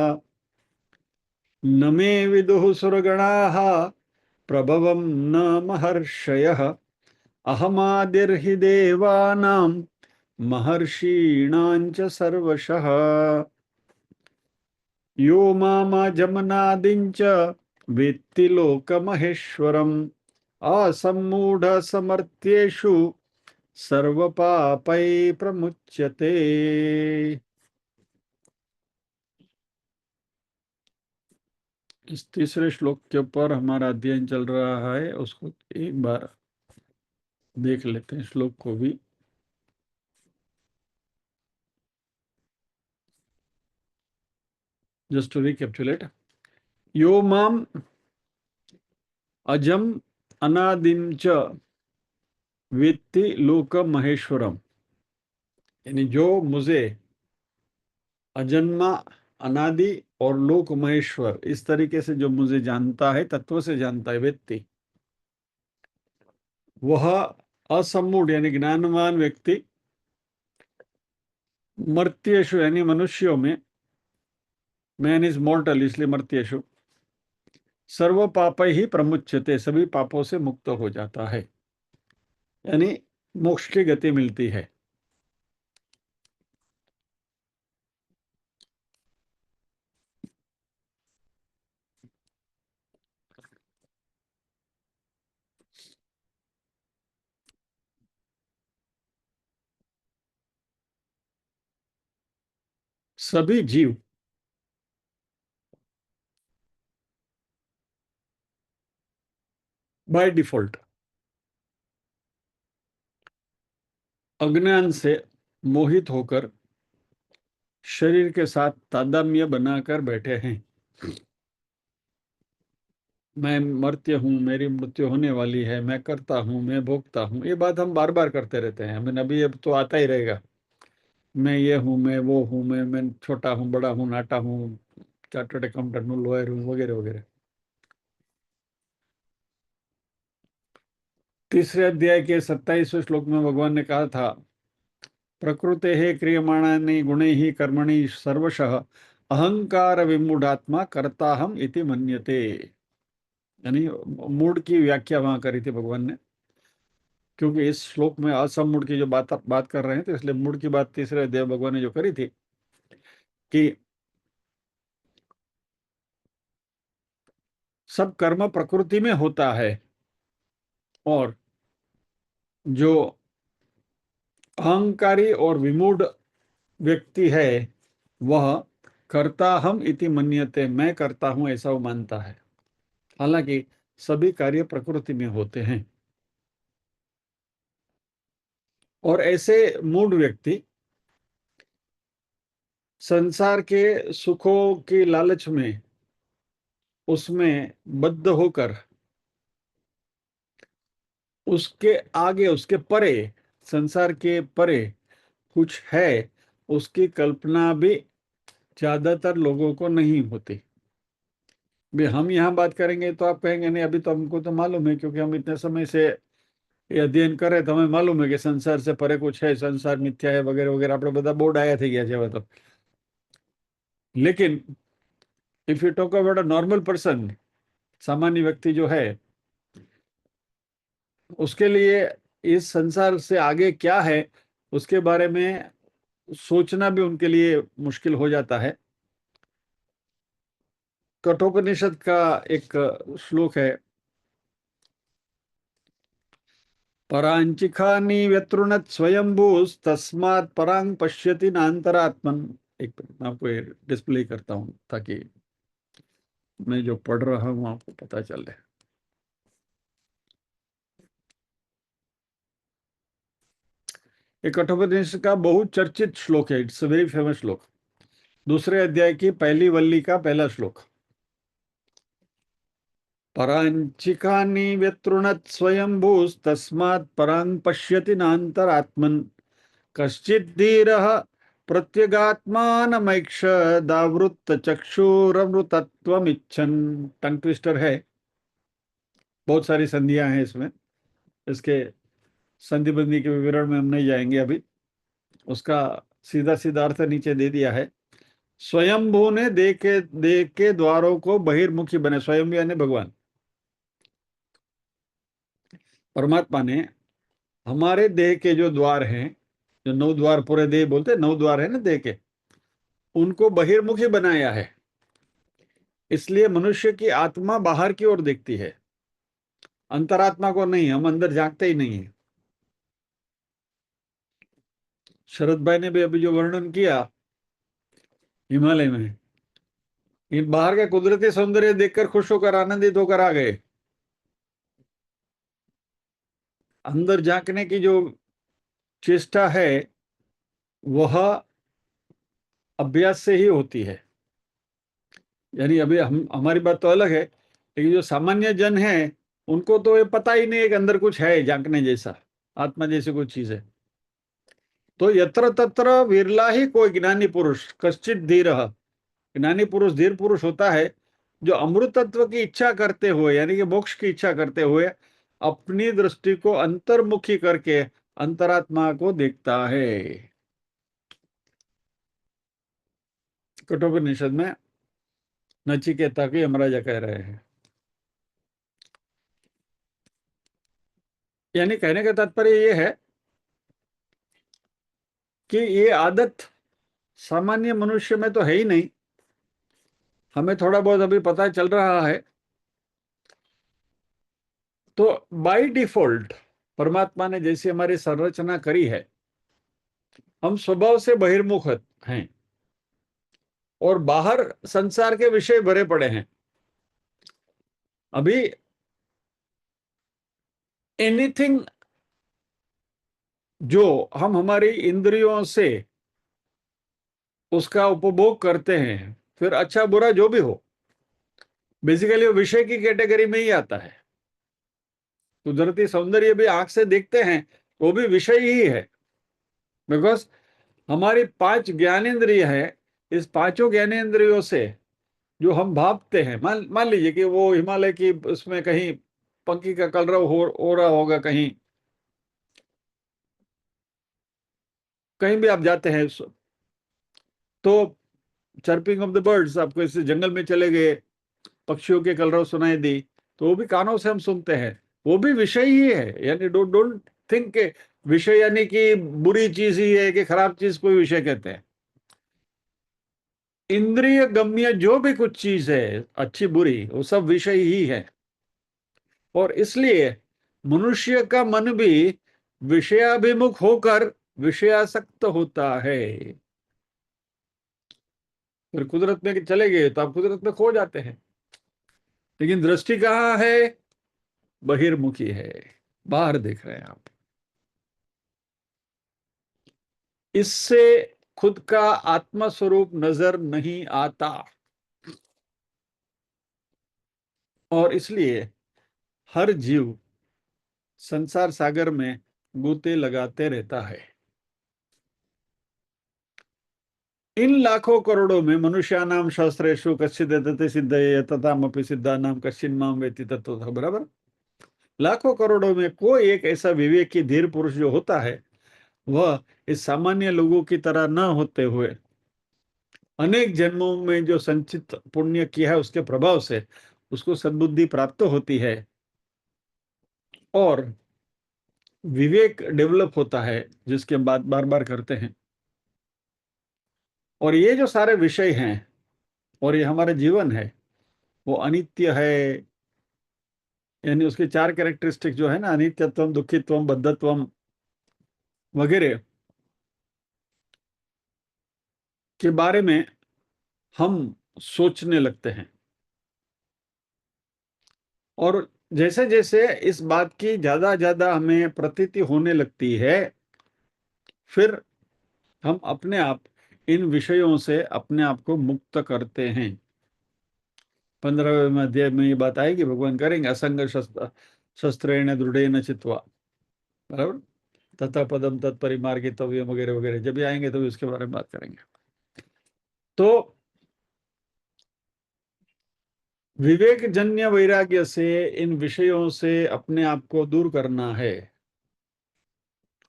न मे विदुः सुरगणाः प्रभवं न महर्षयः. अहमादिर्हि देवानां महर्षीणां च सर्वशः. यो मामजमनादिं च वेत्ति लोकमहेश्वरम्. असम्मूढसमर्थ्येषु सर्वपापै प्रमुच्यते. इस तीसरे श्लोक के ऊपर हमारा अध्ययन चल रहा है, उसको एक बार देख लेते हैं श्लोक को भी. Just to recapitulate, यो माम अजम अनादिम च वेत्ति लोक महेश्वरम. यानी जो मुझे अजन्मा, अनादि और लोक महेश्वर इस तरीके से जो मुझे जानता है, तत्व से जानता है व्यक्ति, वह असम्मूढ़ यानी ज्ञानवान व्यक्ति मर्त्येषु यानी मनुष्यों में मैन इज मॉर्टल, इसलिए मर्त्येषु। सर्व पाप ही प्रमुच्यते, सभी पापों से मुक्त हो जाता है, यानी मोक्ष की गति मिलती है। सभी जीव बाय डिफॉल्ट अज्ञान से मोहित होकर शरीर के साथ तादात्म्य बनाकर बैठे हैं। मैं मर्त्य हूं, मेरी मृत्यु होने वाली है, मैं करता हूं, मैं भोगता हूं, ये बात हम बार बार करते रहते हैं, हमें अभी अब तो आता ही रहेगा। मैं ये हूं, मैं वो हूं, मैं छोटा हूं, बड़ा हूं, नाटा हूं, चार्टर्ड अकाउंटेंट हूं, लॉयर हूं, वगैरह वगैरह। तीसरे अध्याय के 27वें श्लोक में भगवान ने कहा था, प्रकृते क्रियमाणानि गुणैः कर्मणि सर्वशः अहंकार विमूढ़ात्मा करता हम इति मन्यते। यानी मूड की व्याख्या वहां करी थी भगवान ने, क्योंकि इस श्लोक में असम मूड की जो बात कर रहे हैं, तो इसलिए मूड की बात तीसरे अध्याय भगवान ने जो करी थी कि सब कर्म प्रकृति में होता है, और जो अहंकारी और विमूढ़ व्यक्ति है वह करता हम इति मन्यते, मैं करता हूं ऐसा वो मानता है। हालांकि सभी कार्य प्रकृति में होते हैं, और ऐसे मूढ़ व्यक्ति संसार के सुखों की लालच में, उसमें बद्ध होकर उसके आगे, उसके परे, संसार के परे कुछ है, उसकी कल्पना भी ज्यादातर लोगों को नहीं होती। भी हम यहाँ बात करेंगे तो आप कहेंगे नहीं, अभी तो हमको तो मालूम है, क्योंकि हम इतने समय से ये अध्ययन करे, तो हमें मालूम है कि संसार से परे कुछ है, संसार मिथ्या है, वगैरह वगैरह, આપણે બધા બોર્ડ આયા થઈ ગયા છે હવે તો। लेकिन if you talk about a normal person, सामान्य व्यक्ति जो है, उसके लिए इस संसार से आगे क्या है, उसके बारे में सोचना भी उनके लिए मुश्किल हो जाता है। कठोपनिषद का एक श्लोक है, परांचिखानि व्यतृणत् स्वयंभूस् तस्मात् परांग पश्यति नान्तरात्मन। एक मिनट मैं आपको डिस्प्ले करता हूं, ताकि मैं जो पढ़ रहा हूं आपको पता चले। एक कठोपनिषद का बहुत चर्चित श्लोक है, इट्स अ वेरी फेमस श्लोक। दूसरे अध्याय की पहली वल्ली का पहला श्लोक, परांचिकानि व्यतृणत् स्वयंभूस् तस्मात् परांग पश्यति नान्तरात्मन कश्चित् धीरः प्रत्यगात्मानमैक्षदावृत्त चक्षुरमृतत्वमिच्छन्। टंग ट्विस्टर है, बहुत सारी संधियां हैं इसमें, इसके संधि बंदी के विवरण में हम नहीं जाएंगे अभी। उसका सीधा सीधा अर्थ नीचे दे दिया है। स्वयंभू ने देह के द्वारों को बहिर्मुखी बने, स्वयं यानी भगवान परमात्मा ने हमारे देह के जो द्वार हैं, जो 9 द्वार पूरे देह बोलते हैं, 9 द्वार है ना देह के, उनको बहिर्मुखी बनाया है। इसलिए मनुष्य की आत्मा बाहर की ओर देखती है, अंतरात्मा को नहीं, हम अंदर झांकते ही नहीं है। शरद भाई ने भी अभी जो वर्णन किया हिमालय में, इन बाहर के कुदरती सौंदर्य देखकर खुश होकर, आनंदित होकर आ गए। अंदर झांकने की जो चेष्टा है वह अभ्यास से ही होती है। यानी अभी हम, हमारी बात तो अलग है, लेकिन जो सामान्य जन है उनको तो ये पता ही नहीं है कि अंदर कुछ है झांकने जैसा, आत्मा जैसी कोई चीज है। तो यत्र तत्र विरला ही कोई ज्ञानी पुरुष, कश्चित धीर, ज्ञानी पुरुष, धीर पुरुष होता है जो अमृत तत्व की इच्छा करते हुए, यानी कि मोक्ष की इच्छा करते हुए, अपनी दृष्टि को अंतर्मुखी करके अंतरात्मा को देखता है। कठोपनिषद में नचिकेता को यमराजा कह रहे हैं। यानी कहने का तात्पर्य ये है कि ये आदत सामान्य मनुष्य में तो है ही नहीं, हमें थोड़ा बहुत अभी पता चल रहा है। तो बाय डिफॉल्ट परमात्मा ने जैसी हमारी संरचना करी है, हम स्वभाव से बहिर्मुख हैं और बाहर संसार के विषय भरे पड़े हैं। अभी एनीथिंग जो हम हमारी इंद्रियों से उसका उपभोग करते हैं, फिर अच्छा बुरा जो भी हो, बेसिकली वो विषय की कैटेगरी में ही आता है। कुदरती सौंदर्य भी आंख से देखते हैं, वो भी विषय ही है। बिकॉज हमारी 5 ज्ञानेंद्रिय है, इस पांचों ज्ञानेंद्रियों से जो हम भापते हैं, मान लीजिए कि वो हिमालय की उसमें कहीं पंखी का कलरव हो रहा होगा, कहीं कहीं भी आप जाते हैं तो चर्पिंग ऑफ द बर्ड्स, आपको इस जंगल में चले गए, पक्षियों के कलरव सुनाई दी, तो वो भी कानों से हम सुनते हैं, वो भी विषय ही है। यानी डोंट थिंक के विषय यानी कि बुरी चीज ही है कि खराब चीज कोई विषय कहते हैं। इंद्रिय गम्य जो भी कुछ चीज है, अच्छी बुरी, वो सब विषय ही है। और इसलिए मनुष्य का मन भी विषयाभिमुख होकर विषयासक्त होता है। फिर कुदरत में चले गए तो आप कुदरत में खो जाते हैं, लेकिन दृष्टि कहाँ है? बहिर्मुखी है, बाहर देख रहे हैं आप। इससे खुद का आत्म स्वरूप नजर नहीं आता, और इसलिए हर जीव संसार सागर में गोते लगाते रहता है। इन लाखों करोड़ों में मनुष्यानाम शास्त्रेषु कश्चिद् यतते सिद्धये तथामपि सिद्धानाम कश्चिन् माम वेत्ति तत्त्वतः। बराबर, लाखों करोड़ों में कोई एक ऐसा विवेकी धीर पुरुष जो होता है, वह इस सामान्य लोगों की तरह न होते हुए अनेक जन्मों में जो संचित पुण्य किया है उसके प्रभाव से उसको सद्बुद्धि प्राप्त होती है और विवेक डेवलप होता है, जिसके बाद बार बार करते हैं। और ये जो सारे विषय हैं और ये हमारा जीवन है, वो अनित्य है। यानी उसके 4 कैरेक्टरिस्टिक जो है ना, अनित्यत्वम, दुखित्वम, बद्धत्वम वगैरह, के बारे में हम सोचने लगते हैं। और जैसे जैसे इस बात की ज्यादा ज्यादा हमें प्रतीति होने लगती है, फिर हम अपने आप इन विषयों से अपने आप को मुक्त करते हैं। 15वें अध्याय में ये बात आएगी, भगवान करेंगे असंग शस्त्रेण दृढ़ेन चित्वा, बराबर, तथा पदम तत्परिमार्गितव्यम वगैरह वगैरह, जब भी आएंगे तभी उसके बारे में बात करेंगे। तो विवेक जन्य वैराग्य से इन विषयों से अपने आप को दूर करना है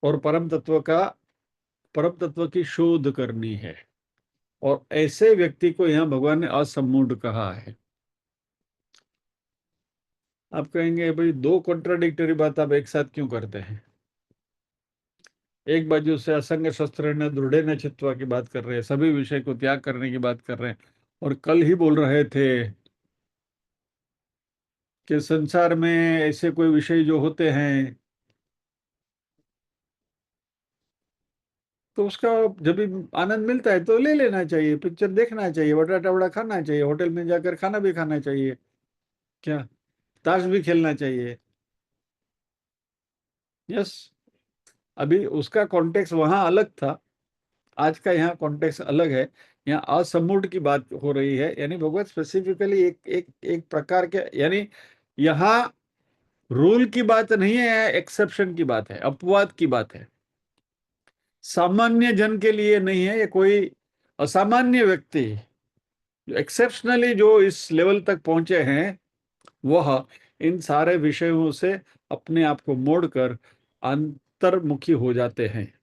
और परम तत्व की शोध करनी है। और ऐसे व्यक्ति को यहां भगवान ने असम्मूढ़ कहा है। आप कहेंगे भाई 2 कॉन्ट्राडिक्टरी बात आप एक साथ क्यों करते हैं? एक बाजू से असंग शस्त्र ने दृढ़ न चित्वा की बात कर रहे हैं, सभी विषय को त्याग करने की बात कर रहे हैं, और कल ही बोल रहे थे कि संसार में ऐसे कोई विषय जो होते हैं तो उसका जब भी आनंद मिलता है तो ले लेना चाहिए, पिक्चर देखना चाहिए, बटाटा वड़ा खाना चाहिए, होटल में जाकर खाना भी खाना चाहिए, क्या ताश भी खेलना चाहिए। यस, अभी उसका कॉन्टेक्स्ट वहां अलग था, आज का यहाँ कॉन्टेक्स्ट अलग है। यहाँ असम्मूढ़ की बात हो रही है, यानी भगवत स्पेसिफिकली एक एक एक प्रकार के, यानी यहाँ रूल की बात नहीं है, एक्सेप्शन की बात है, अपवाद की बात है। सामान्य जन के लिए नहीं है, ये कोई असामान्य व्यक्ति एक्सेप्शनली जो इस लेवल तक पहुंचे हैं, वह इन सारे विषयों से अपने आप को मोड़कर अंतर्मुखी हो जाते हैं,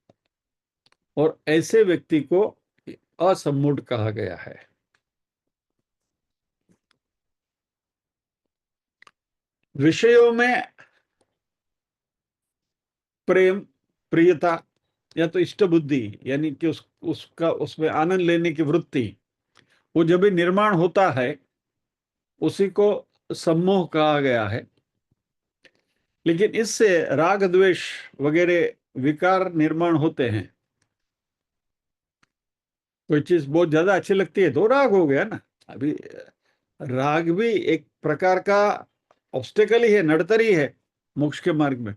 और ऐसे व्यक्ति को असम्मूढ़ कहा गया है। विषयों में प्रेम, प्रियता या तो इष्ट बुद्धि, यानी कि उसका उसमें आनंद लेने की वृत्ति, वो जब भी निर्माण होता है उसी को सम्मोह कहा गया है। लेकिन इससे राग द्वेष वगैरह विकार निर्माण होते हैं। कोई चीज बहुत ज्यादा अच्छी लगती है तो राग हो गया ना। अभी राग भी एक प्रकार का ऑब्स्टेकल ही है, नड़तरी है मोक्ष के मार्ग में।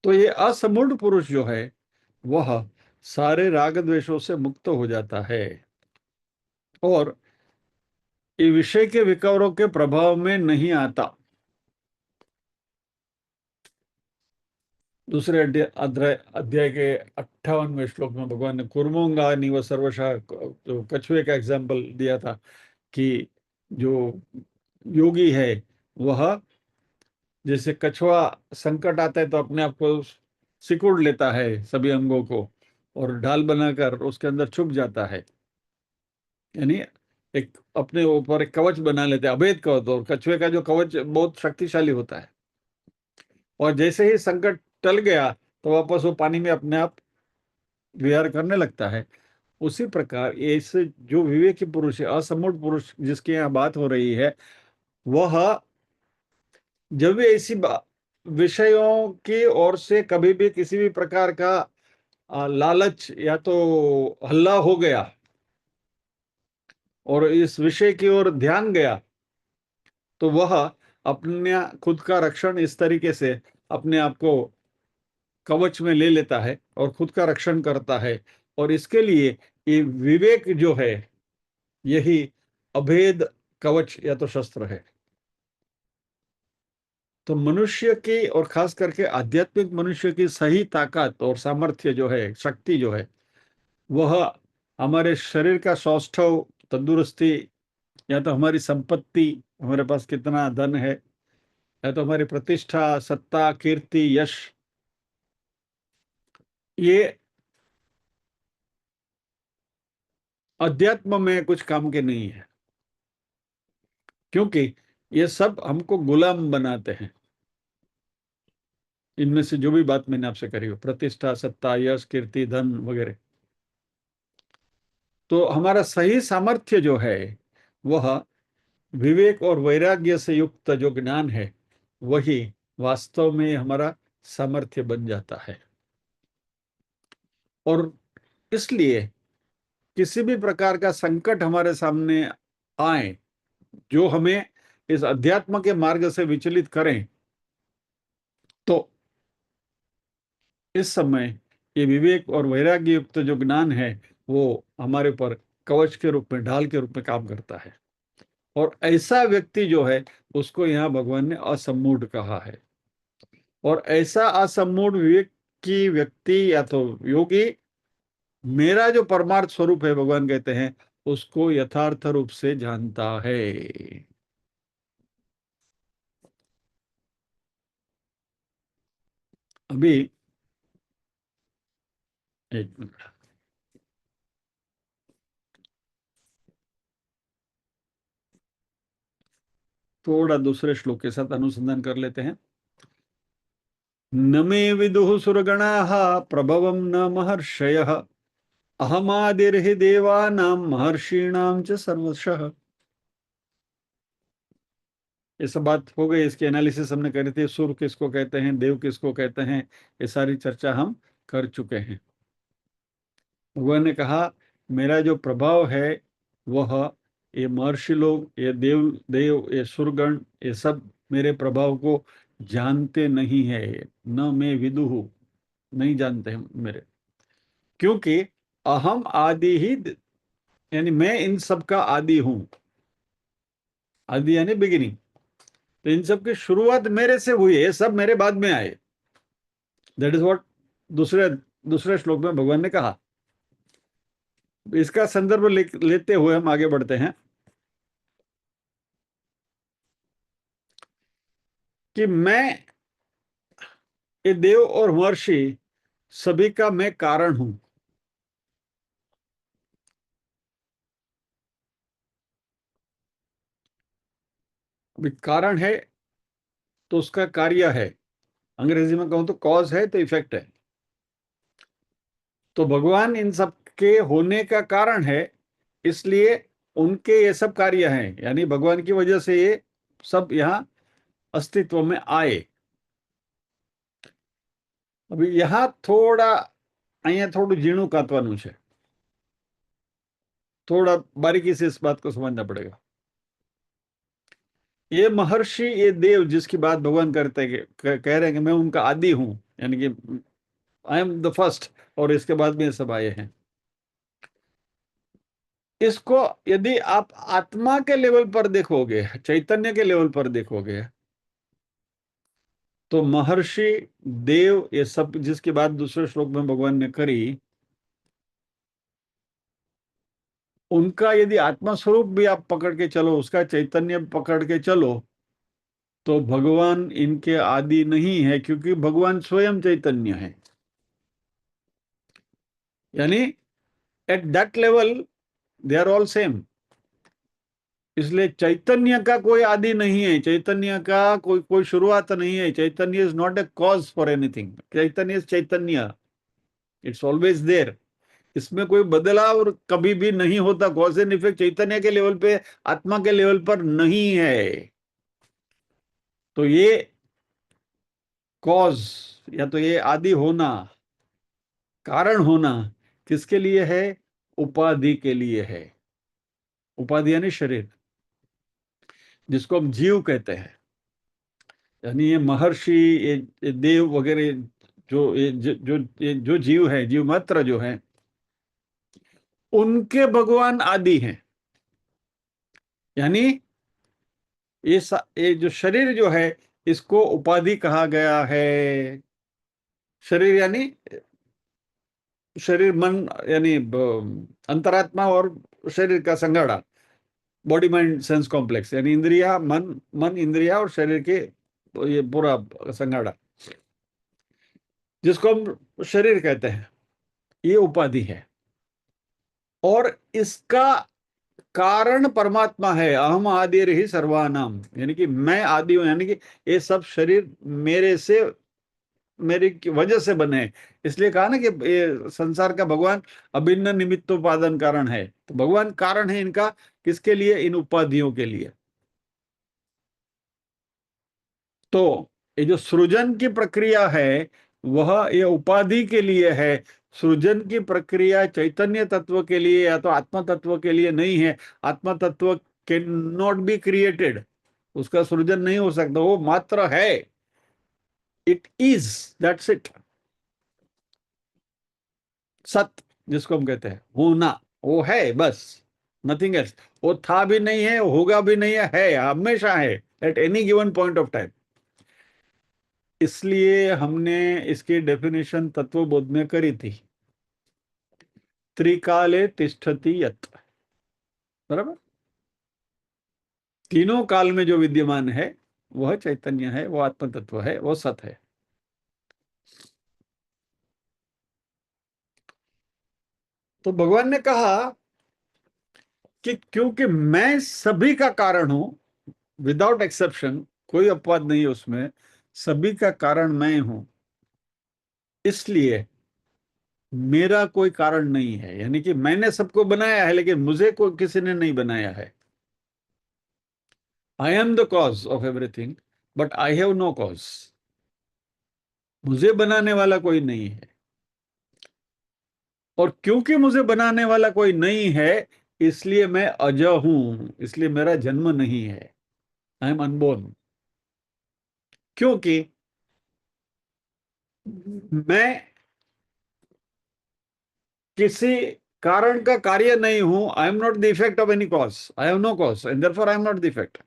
तो ये असमूढ़ पुरुष जो है वह सारे राग द्वेषों से मुक्त हो जाता है और ये विषय के विकारों के प्रभाव में नहीं आता। दूसरे अध्याय अध्याय के 58वें श्लोक में भगवान ने कुर्मोंगा निव सर्वशः, तो कछुए का एग्जाम्पल दिया था कि जो योगी है वह जैसे कछुआ संकट आता है तो अपने आप को सिकुड़ लेता है सभी अंगों को और ढाल बनाकर उसके अंदर छुप जाता है, यानी एक अपने ऊपर एक कवच बना लेते हैं, अभेद कवच। और कछुए का जो कवच बहुत शक्तिशाली होता है और जैसे ही संकट टल गया तो वापस वो पानी में अपने आप विहार करने लगता है। उसी प्रकार ऐसे जो विवेकी पुरुष है, असमूढ़ पुरुष जिसकी यहाँ बात हो रही है, वह जब भी ऐसी विषयों की ओर से कभी भी किसी भी प्रकार का लालच या तो हल्ला हो गया और इस विषय की ओर ध्यान गया तो वह अपने खुद का रक्षण इस तरीके से अपने आप को कवच में ले लेता है और खुद का रक्षण करता है। और इसके लिए ये विवेक जो है यही अभेद कवच या तो शस्त्र है। तो मनुष्य की और खास करके आध्यात्मिक मनुष्य की सही ताकत और सामर्थ्य जो है, शक्ति जो है, वह हमारे शरीर का सौष्ठव, तंदुरुस्ती, या तो हमारी संपत्ति, हमारे पास कितना धन है, या तो हमारी प्रतिष्ठा, सत्ता, कीर्ति, यश, ये अध्यात्म में कुछ काम के नहीं है, क्योंकि ये सब हमको गुलाम बनाते हैं। इनमें से जो भी बात मैंने आपसे करी हो, प्रतिष्ठा, सत्ता, यश, कीर्ति, धन वगैरह, तो हमारा सही सामर्थ्य जो है वह विवेक और वैराग्य से युक्त जो ज्ञान है वही वास्तव में हमारा सामर्थ्य बन जाता है। और इसलिए किसी भी प्रकार का संकट हमारे सामने आए जो हमें इस अध्यात्म के मार्ग से विचलित करें, तो इस समय ये विवेक और वैराग्य युक्त जो ज्ञान है वो हमारे पर कवच के रूप में, ढाल के रूप में काम करता है। और ऐसा व्यक्ति जो है उसको यहाँ भगवान ने असम्मूढ़ कहा है। और ऐसा असम्मूढ़ विवेक की व्यक्ति या तो योगी मेरा जो परमार्थ स्वरूप है, भगवान कहते हैं, उसको यथार्थ रूप से जानता है। अभी एक मिनट, थोड़ा दूसरे श्लोक के साथ अनुसंधान कर लेते हैं। न मे विदुः सुरगणाः प्रभवं न महर्षयः, अहमादिर्हि देवानां महर्षीणां च सर्वशः। ये सब बात हो गई, इसकी एनालिसिस हमने करी थी। सुर किसको कहते हैं, देव किसको कहते हैं, ये सारी चर्चा हम कर चुके हैं। भगवान ने कहा मेरा जो प्रभाव है वह, ये महर्षि लोग, ये देव देव, ये सुरगण, ये सब मेरे प्रभाव को जानते नहीं है। न मैं विदुहु, नहीं जानते हैं मेरे, क्योंकि अहम आदि ही, यानी मैं इन सब का आदि हूं। आदि यानी बिगिनिंग। तो इन सब की शुरुआत मेरे से हुई है, सब मेरे बाद में आए। दैट इज व्हाट दूसरे दूसरे श्लोक में भगवान ने कहा। इसका संदर्भ लेते हुए हम आगे बढ़ते हैं कि मैं, ये देव और महर्षि सभी का मैं कारण हूं। अभी कारण है तो उसका कार्य है, अंग्रेजी में कहूं तो कॉज है तो इफेक्ट है। तो भगवान इन सब के होने का कारण है, इसलिए उनके ये सब कार्य हैं, यानी भगवान की वजह से ये सब यहाँ अस्तित्व में आए। अभी यहाँ थोड़ा અહીંયા થોડું ઝીણું કાતવાનું છે, थोड़ा बारीकी से इस बात को समझना पड़ेगा। ये महर्षि, ये देव जिसकी बात भगवान करते हैं कह रहे हैं कि मैं उनका आदि हूं, यानी कि आई एम द फर्स्ट, और इसके बाद में ये सब आए हैं। इसको यदि आप आत्मा के लेवल पर देखोगे, चैतन्य के लेवल पर देखोगे, तो महर्षि देव ये सब जिसकी बात दूसरे श्लोक में भगवान ने करी, उनका यदि आत्मा स्वरूप भी आप पकड़ के चलो, उसका चैतन्य पकड़ के चलो, तो भगवान इनके आदि नहीं है, क्योंकि भगवान स्वयं चैतन्य है। यानी at that level they are all same. इसलिए चैतन्य का कोई आदि नहीं है, चैतन्य का कोई कोई शुरुआत नहीं है। Chaitanya is not a cause for anything, Chaitanya is Chaitanya, it's always there. इसमें कोई बदलाव कभी भी नहीं होता। कॉज एंड इफेक्ट चैतन्य के लेवल पे, आत्मा के लेवल पर नहीं है। तो ये कॉज या तो ये आदि होना, कारण होना किसके लिए है? उपाधि के लिए है। उपाधि यानी शरीर, जिसको हम जीव कहते हैं। यानी ये महर्षि, ये देव वगैरह, जो जीव है, जीव मात्र जो है, उनके भगवान आदि हैं। यानी ये जो शरीर जो है, इसको उपाधि कहा गया है। शरीर यानी शरीर मन, यानी अंतरात्मा और शरीर का संगाड़ा, बॉडी माइंड सेंस कॉम्प्लेक्स, यानी इंद्रिया, मन, मन इंद्रिया और शरीर के ये पूरा संगाड़ा, जिसको हम शरीर कहते हैं, ये उपाधि है। और इसका कारण परमात्मा है। अहम आदि ही सर्वानाम, यानी कि मैं आदि हूं, यानी कि ये सब शरीर मेरे से, मेरी की वजह से बने हैं। इसलिए कहा ना कि ये संसार का भगवान अभिन्न निमित्तोपादान कारण है। तो भगवान कारण है इनका, किसके लिए? इन उपाधियों के लिए। तो ये जो सृजन की प्रक्रिया है, वह ये उपाधि के लिए है। सृजन की प्रक्रिया चैतन्य तत्व के लिए या तो आत्मा तत्व के लिए नहीं है। आत्मा तत्व कैन नॉट बी क्रिएटेड, उसका सृजन नहीं हो सकता, वो मात्र है। It is, that's it. सत्य जिसको हम कहते हैं, होना, वो है बस, नथिंग एल्स। वो था भी नहीं है, होगा भी नहीं है हमेशा है, at any given point of time. इसलिए हमने इसकी डेफिनेशन तत्वबोध में करी थी, त्रिकाले तिष्ठति यत्। बराबर, तीनों काल में जो विद्यमान है वह चैतन्य है, वो आत्म तत्व है, वो सत है। तो भगवान ने कहा कि क्योंकि मैं सभी का कारण हूं, विदाउट एक्सेप्शन, कोई अपवाद नहीं है उसमें, सभी का कारण मैं हूं, इसलिए मेरा कोई कारण नहीं है। यानी कि मैंने सबको बनाया है, लेकिन मुझे कोई किसी ने नहीं बनाया है। I am the cause of everything, but I have no cause. मुझे बनाने वाला कोई नहीं है, और क्योंकि मुझे बनाने वाला कोई नहीं है, इसलिए मैं अज हूं, इसलिए मेरा जन्म नहीं है। I am unborn. क्योंकि मैं किसी कारण का कार्य नहीं हूं। I am not the effect of any cause, I have no cause, and therefore I am not the effect.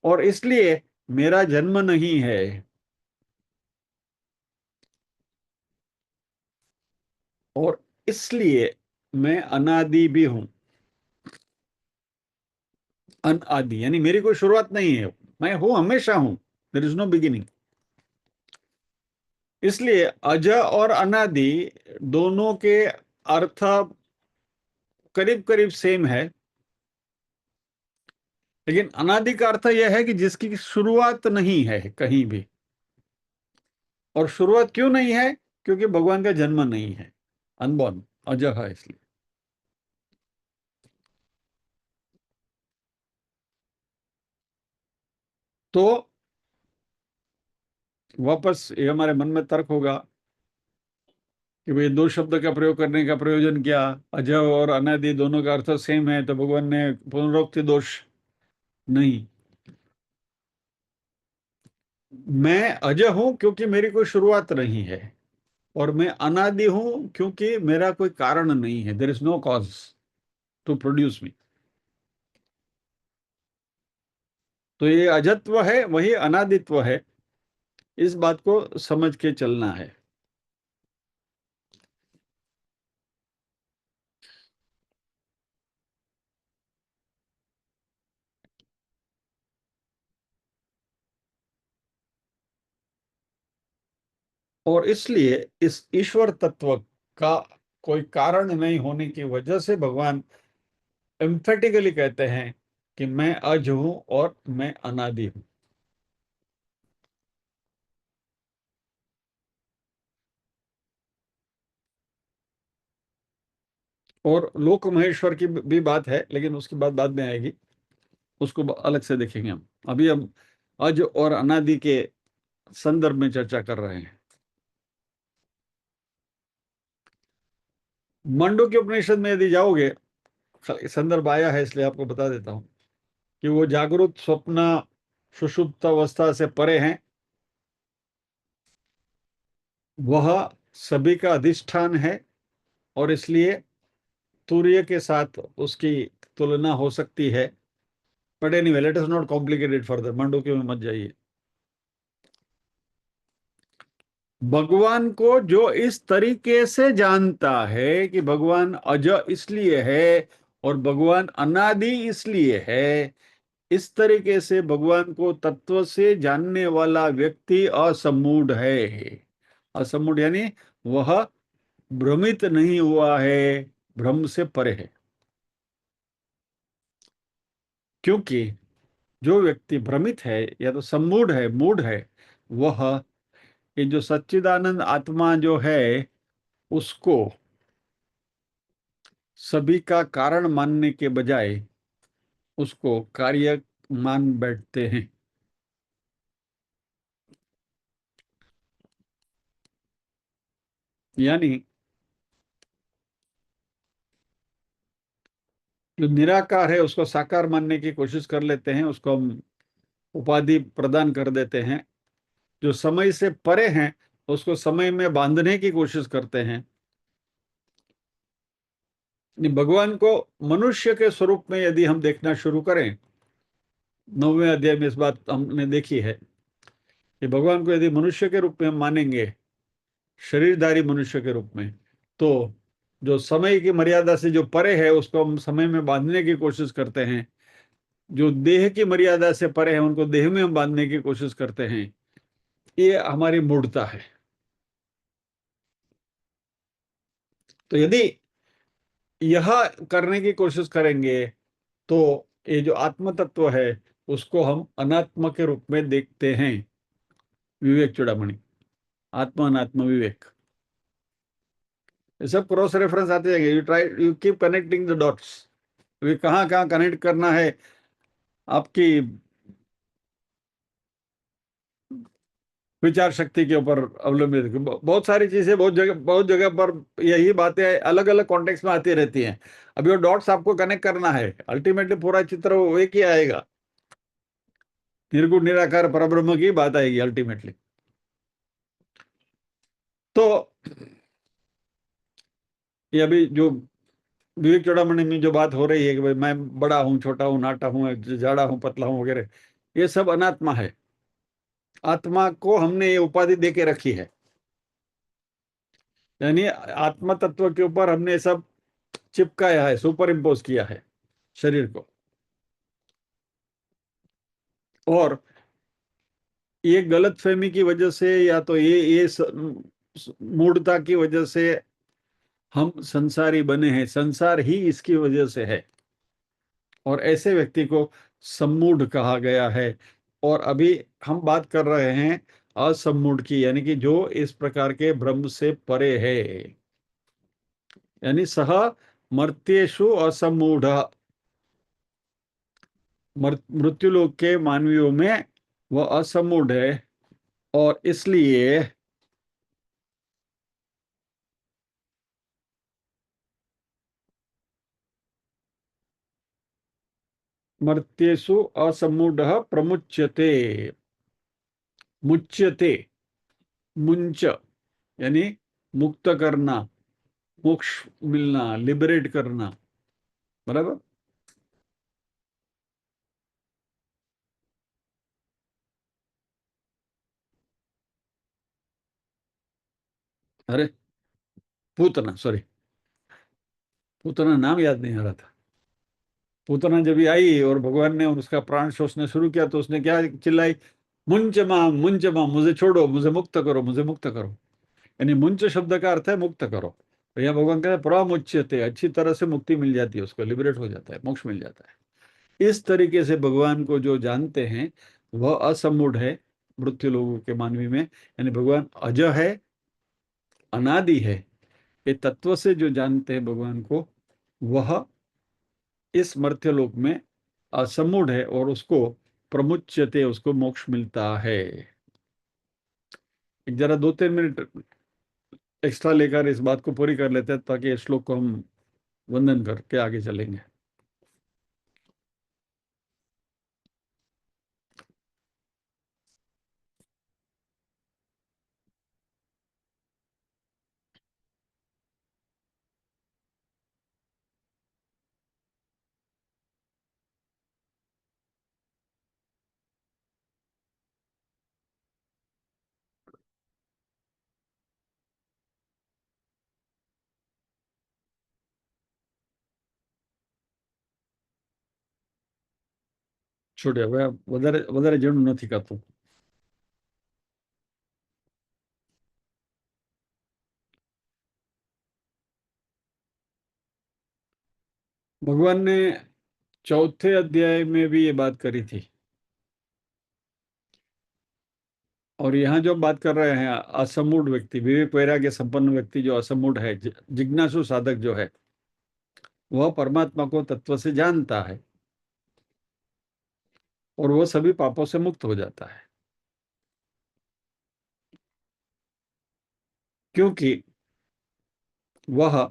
और इसलिए मेरा जन्म नहीं है। और इसलिए मैं अनादि भी हूं। अनादि यानी मेरी कोई शुरुआत नहीं है, मैं हूं, हमेशा हूं, देयर इज नो बिगिनिंग। इसलिए अज और अनादि दोनों के अर्थ करीब करीब सेम है। लेकिन अनादि का अर्थ यह है कि जिसकी शुरुआत नहीं है कहीं भी। और शुरुआत क्यों नहीं है? क्योंकि भगवान का जन्म नहीं है, अनबॉर्न, अजह है, इसलिए। तो वापस ये हमारे मन में तर्क होगा कि भाई दो शब्द का प्रयोग करने का प्रयोजन क्या? अजय और अनादि दोनों का अर्थ सेम है, तो भगवान ने पुनरुक्ति दोष नहीं। मैं अजय हूं क्योंकि मेरी कोई शुरुआत नहीं है, और मैं अनादि हूं क्योंकि मेरा कोई कारण नहीं है। There is no cause to produce me. तो ये अजत्व है, वही अनादित्व है। इस बात को समझ के चलना है। और इसलिए इस ईश्वर तत्व का कोई कारण नहीं होने की वजह से भगवान एम्फेटिकली कहते हैं कि मैं अज हूं और मैं अनादि हूं। और लोक महेश्वर की भी बात है, लेकिन उसकी बात बाद में आएगी, उसको अलग से देखेंगे हम अज और अनादि के संदर्भ में चर्चा कर रहे हैं। मांडुक्य उपनिषद में यदि जाओगे, संदर्भ आया है इसलिए आपको बता देता हूं कि वो जागृत स्वप्न सुषुप्त अवस्था से परे हैं। वह सभी का अधिष्ठान है, और इसलिए तूर्य के साथ उसकी तुलना हो सकती है। But anyway, let us not complicate it further, Mandukya में मत जाइए। भगवान को जो इस तरीके से जानता है कि भगवान अज इसलिए है और भगवान अनादि इसलिए है, इस तरीके से भगवान को तत्व से जानने वाला व्यक्ति असम्मूढ़ है। असम्मूढ़ यानी वह भ्रमित नहीं हुआ है, भ्रम से परे है। क्योंकि जो व्यक्ति भ्रमित है या तो सम्मूढ़ है, मूढ़ है, वह ये जो सच्चिदानंद आत्मा जो है उसको सभी का कारण मानने के बजाय उसको कार्य मान बैठते हैं। यानी जो निराकार है उसको साकार मानने की कोशिश कर लेते हैं, उसको हम उपाधि प्रदान कर देते हैं। जो समय से परे हैं उसको समय में बांधने की कोशिश करते हैं। भगवान को मनुष्य के स्वरूप में यदि हम देखना शुरू करें, 9वें अध्याय में इस बात हमने देखी है कि भगवान को यदि मनुष्य के रूप में हम मानेंगे, शरीरधारी मनुष्य के रूप में, तो जो समय की मर्यादा से जो परे है उसको हम समय में बांधने की कोशिश करते हैं। जो देह की मर्यादा से परे है उनको देह में हम बांधने की कोशिश करते हैं। ये हमारी मूढ़ता है। तो यदि यह करने की कोशिश करेंगे तो ये जो आत्म तत्व है उसको हम अनात्म के रूप में देखते हैं। विवेक चूड़ामणि, आत्मा अनात्म विवेक, ये सब क्रॉस रेफरेंस आते जाएंगे। You try, you keep connecting the dots. वे कहाँ कहाँ कनेक्ट करना है आपकी विचार शक्ति के ऊपर अवलंबित है। बहुत सारी चीजें बहुत जगह पर यही बातें अलग अलग कॉन्टेक्स्ट में आती रहती हैं। अभी वो डॉट्स आपको कनेक्ट करना है, अल्टीमेटली पूरा चित्र वो एक ही आएगा। निर्गुण निराकार परब्रह्म की बात आएगी अल्टीमेटली। तो ये अभी जो विवेक चूड़ामणि में जो बात हो रही है कि भाई मैं बड़ा हूँ, छोटा हूँ, नाटा हूँ, जाड़ा हूँ, पतला हूँ वगैरह, ये सब अनात्मा है। आत्मा को हमने ये उपाधि दे के रखी है, यानी आत्मा तत्व के ऊपर हमने सब चिपकाया है, सुपर इम्पोज किया है शरीर को। और ये गलतफहमी की वजह से या तो ये मूढ़ता की वजह से हम संसारी बने हैं। संसार ही इसकी वजह से है। और ऐसे व्यक्ति को सम्मूढ़ कहा गया है। और अभी हम बात कर रहे हैं असम्मूढ़ की, यानी कि जो इस प्रकार के भ्रम से परे है, यानी सह मर्त्येषु असम्मूढ़, मृत्युलोक के मानवियों में वह असम्मूढ़ है, और इसलिए मर्त्येषु असम्मूढ़ प्रमुच्यते। मुच्यते, मुंच यानी मुक्त करना, मोक्ष मिलना, लिबरेट करना, बराबर। अरे पूतना, सॉरी, पूतना नाम याद नहीं आ रहा था। पूतना जब भी आई और भगवान ने उसका प्राण शोषना शुरू किया तो उसने क्या चिल्लाई, मुंच माम, मुझे छोड़ो, मुझे मुक्त करो, मुझे मुक्त करो। यानी मुंच शब्द का अर्थ है मुक्त करो। तो यहाँ भगवान कहते हैं प्रमुच्यते, अच्छी तरह से मुक्ति मिल जाती है उसको, लिबरेट हो जाता है, मोक्ष मिल जाता है। इस तरीके से भगवान को जो जानते हैं वह असम्मूढ़ है मृत्यु लोगों के मानवी में, यानी भगवान अज है, अनादि है। ये तत्व से जो जानते हैं भगवान को, वह इस मर्त्यलोक में असम्मूढ़ है और उसको प्रमुच्यते, उसको मोक्ष मिलता है। एक जरा 2-3 मिनट एक्स्ट्रा लेकर इस बात को पूरी कर लेते हैं, ताकि इस श्लोक को हम वंदन करके आगे चलेंगे। છોડે હવે વધારે વધારે જીણું નથી કરતું। भगवान ने चौथे अध्याय में भी ये बात करी थी, और यहाँ जो बात कर रहे हैं असमूढ़ व्यक्ति, विवेक वैराग्य संपन्न व्यक्ति जो असमूढ़ है, जिज्ञासु साधक जो है, वह परमात्मा को तत्व से जानता है और वह सभी पापों से मुक्त हो जाता है, क्योंकि वह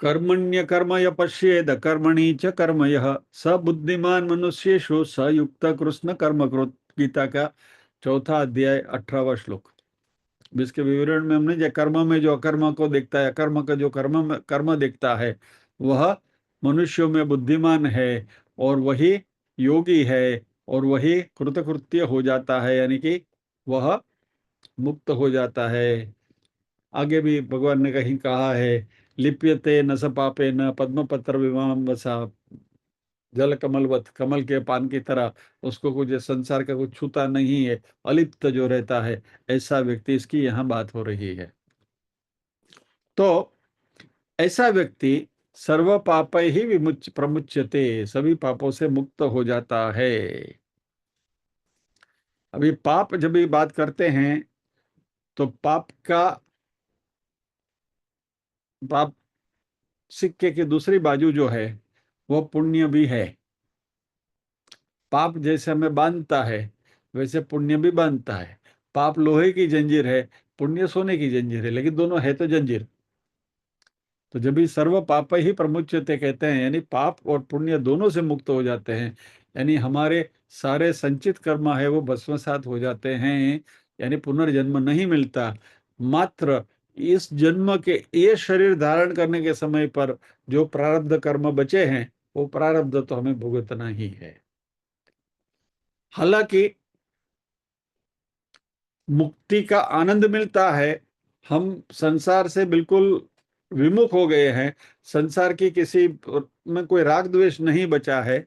कर्मण्य कर्म य पश्येद कर्मणि च कर्म यः स बुद्धिमान मनुष्येषु स युक्त कृष्ण कर्म कृत। गीता का चौथा अध्याय 18वां श्लोक। जिसके विवरण में हमने जो कर्म में जो अकर्म को देखता है, अकर्म का जो कर्म देखता है, वह मनुष्यों में बुद्धिमान है, और वही योगी है, और वही कृतकृत्य हो जाता है, यानी कि वह मुक्त हो जाता है। आगे भी भगवान ने कहीं कहा है, लिप्यते न स पापे न पद्मपत्र विमांबसा, जल कमलवत, कमल के पान की तरह उसको कुछ संसार का कुछ छूता नहीं है, अलिप्त जो रहता है, ऐसा व्यक्ति, इसकी यहाँ बात हो रही है। तो ऐसा व्यक्ति सर्व पाप ही विमुच प्रमुच्यते, सभी पापों से मुक्त हो जाता है। अभी पाप जब भी बात करते हैं तो पाप सिक्के की दूसरी बाजू जो है वो पुण्य भी है। पाप जैसे हमें बांधता है, वैसे पुण्य भी बांधता है। पाप लोहे की जंजीर है, पुण्य सोने की जंजीर है, लेकिन दोनों है तो जंजीर। तो जब भी सर्व पाप ही प्रमुच्यते कहते हैं, यानी पाप और पुण्य दोनों से मुक्त हो जाते हैं, यानी हमारे सारे संचित कर्म है वो भस्मसात हो जाते हैं, यानी पुनर्जन्म नहीं मिलता। मात्र इस जन्म के ये शरीर धारण करने के समय पर जो प्रारब्ध कर्म बचे हैं, वो प्रारब्ध तो हमें भुगतना ही है। हालांकि मुक्ति का आनंद मिलता है, हम संसार से बिल्कुल विमुख हो गए हैं, संसार की किसी में कोई राग द्वेष नहीं बचा है,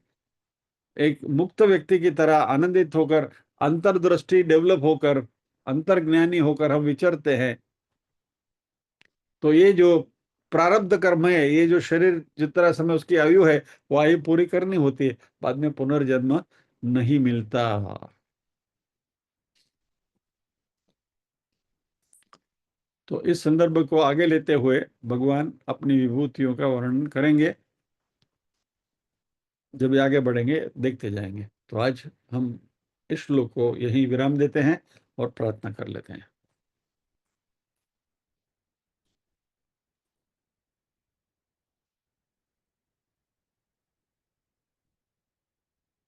एक मुक्त व्यक्ति की तरह आनंदित होकर, अंतर्दृष्टि डेवलप होकर, अंतर्ज्ञानी होकर हम विचरते हैं। तो ये जो प्रारब्ध कर्म है, ये जो शरीर जितना समय उसकी आयु है वो आयु पूरी करनी होती है, बाद में पुनर्जन्म नहीं मिलता। तो इस संदर्भ को आगे लेते हुए भगवान अपनी विभूतियों का वर्णन करेंगे, जब भी आगे बढ़ेंगे देखते जाएंगे। तो आज हम इस श्लोक को यहीं विराम देते हैं और प्रार्थना कर लेते हैं।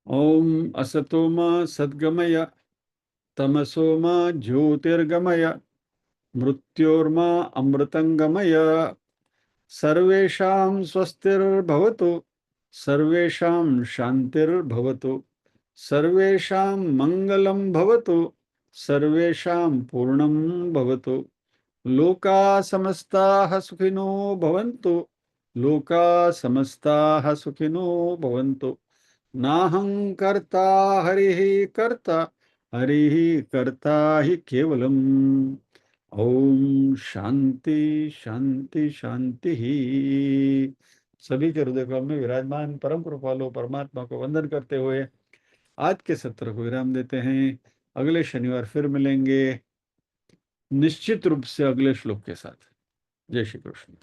ओम असतो मा सद्गमय, तमसो मा ज्योतिर्गमय, मृत्योर्मा अमृतंगमय। सर्वेषां स्वस्तिर्भवतु, सर्वेषां शान्तिर्भवतु, सर्वेषां मङ्गलं भवतु, सर्वेषां पूर्णं भवतु। लोका समस्ताः सुखिनो भवन्तु, लोका समस्ताः सुखिनो भवन्तु। नाहं कर्ता हरिः कर्ता, हरिः कर्ता हि केवलम्। ओम शांति शांति शांति ही। सभी के हृदय कमल में विराजमान परम कृपालु परमात्मा को वंदन करते हुए आज के सत्र को विराम देते हैं। अगले शनिवार फिर मिलेंगे, निश्चित रूप से अगले श्लोक के साथ। जय श्री कृष्ण।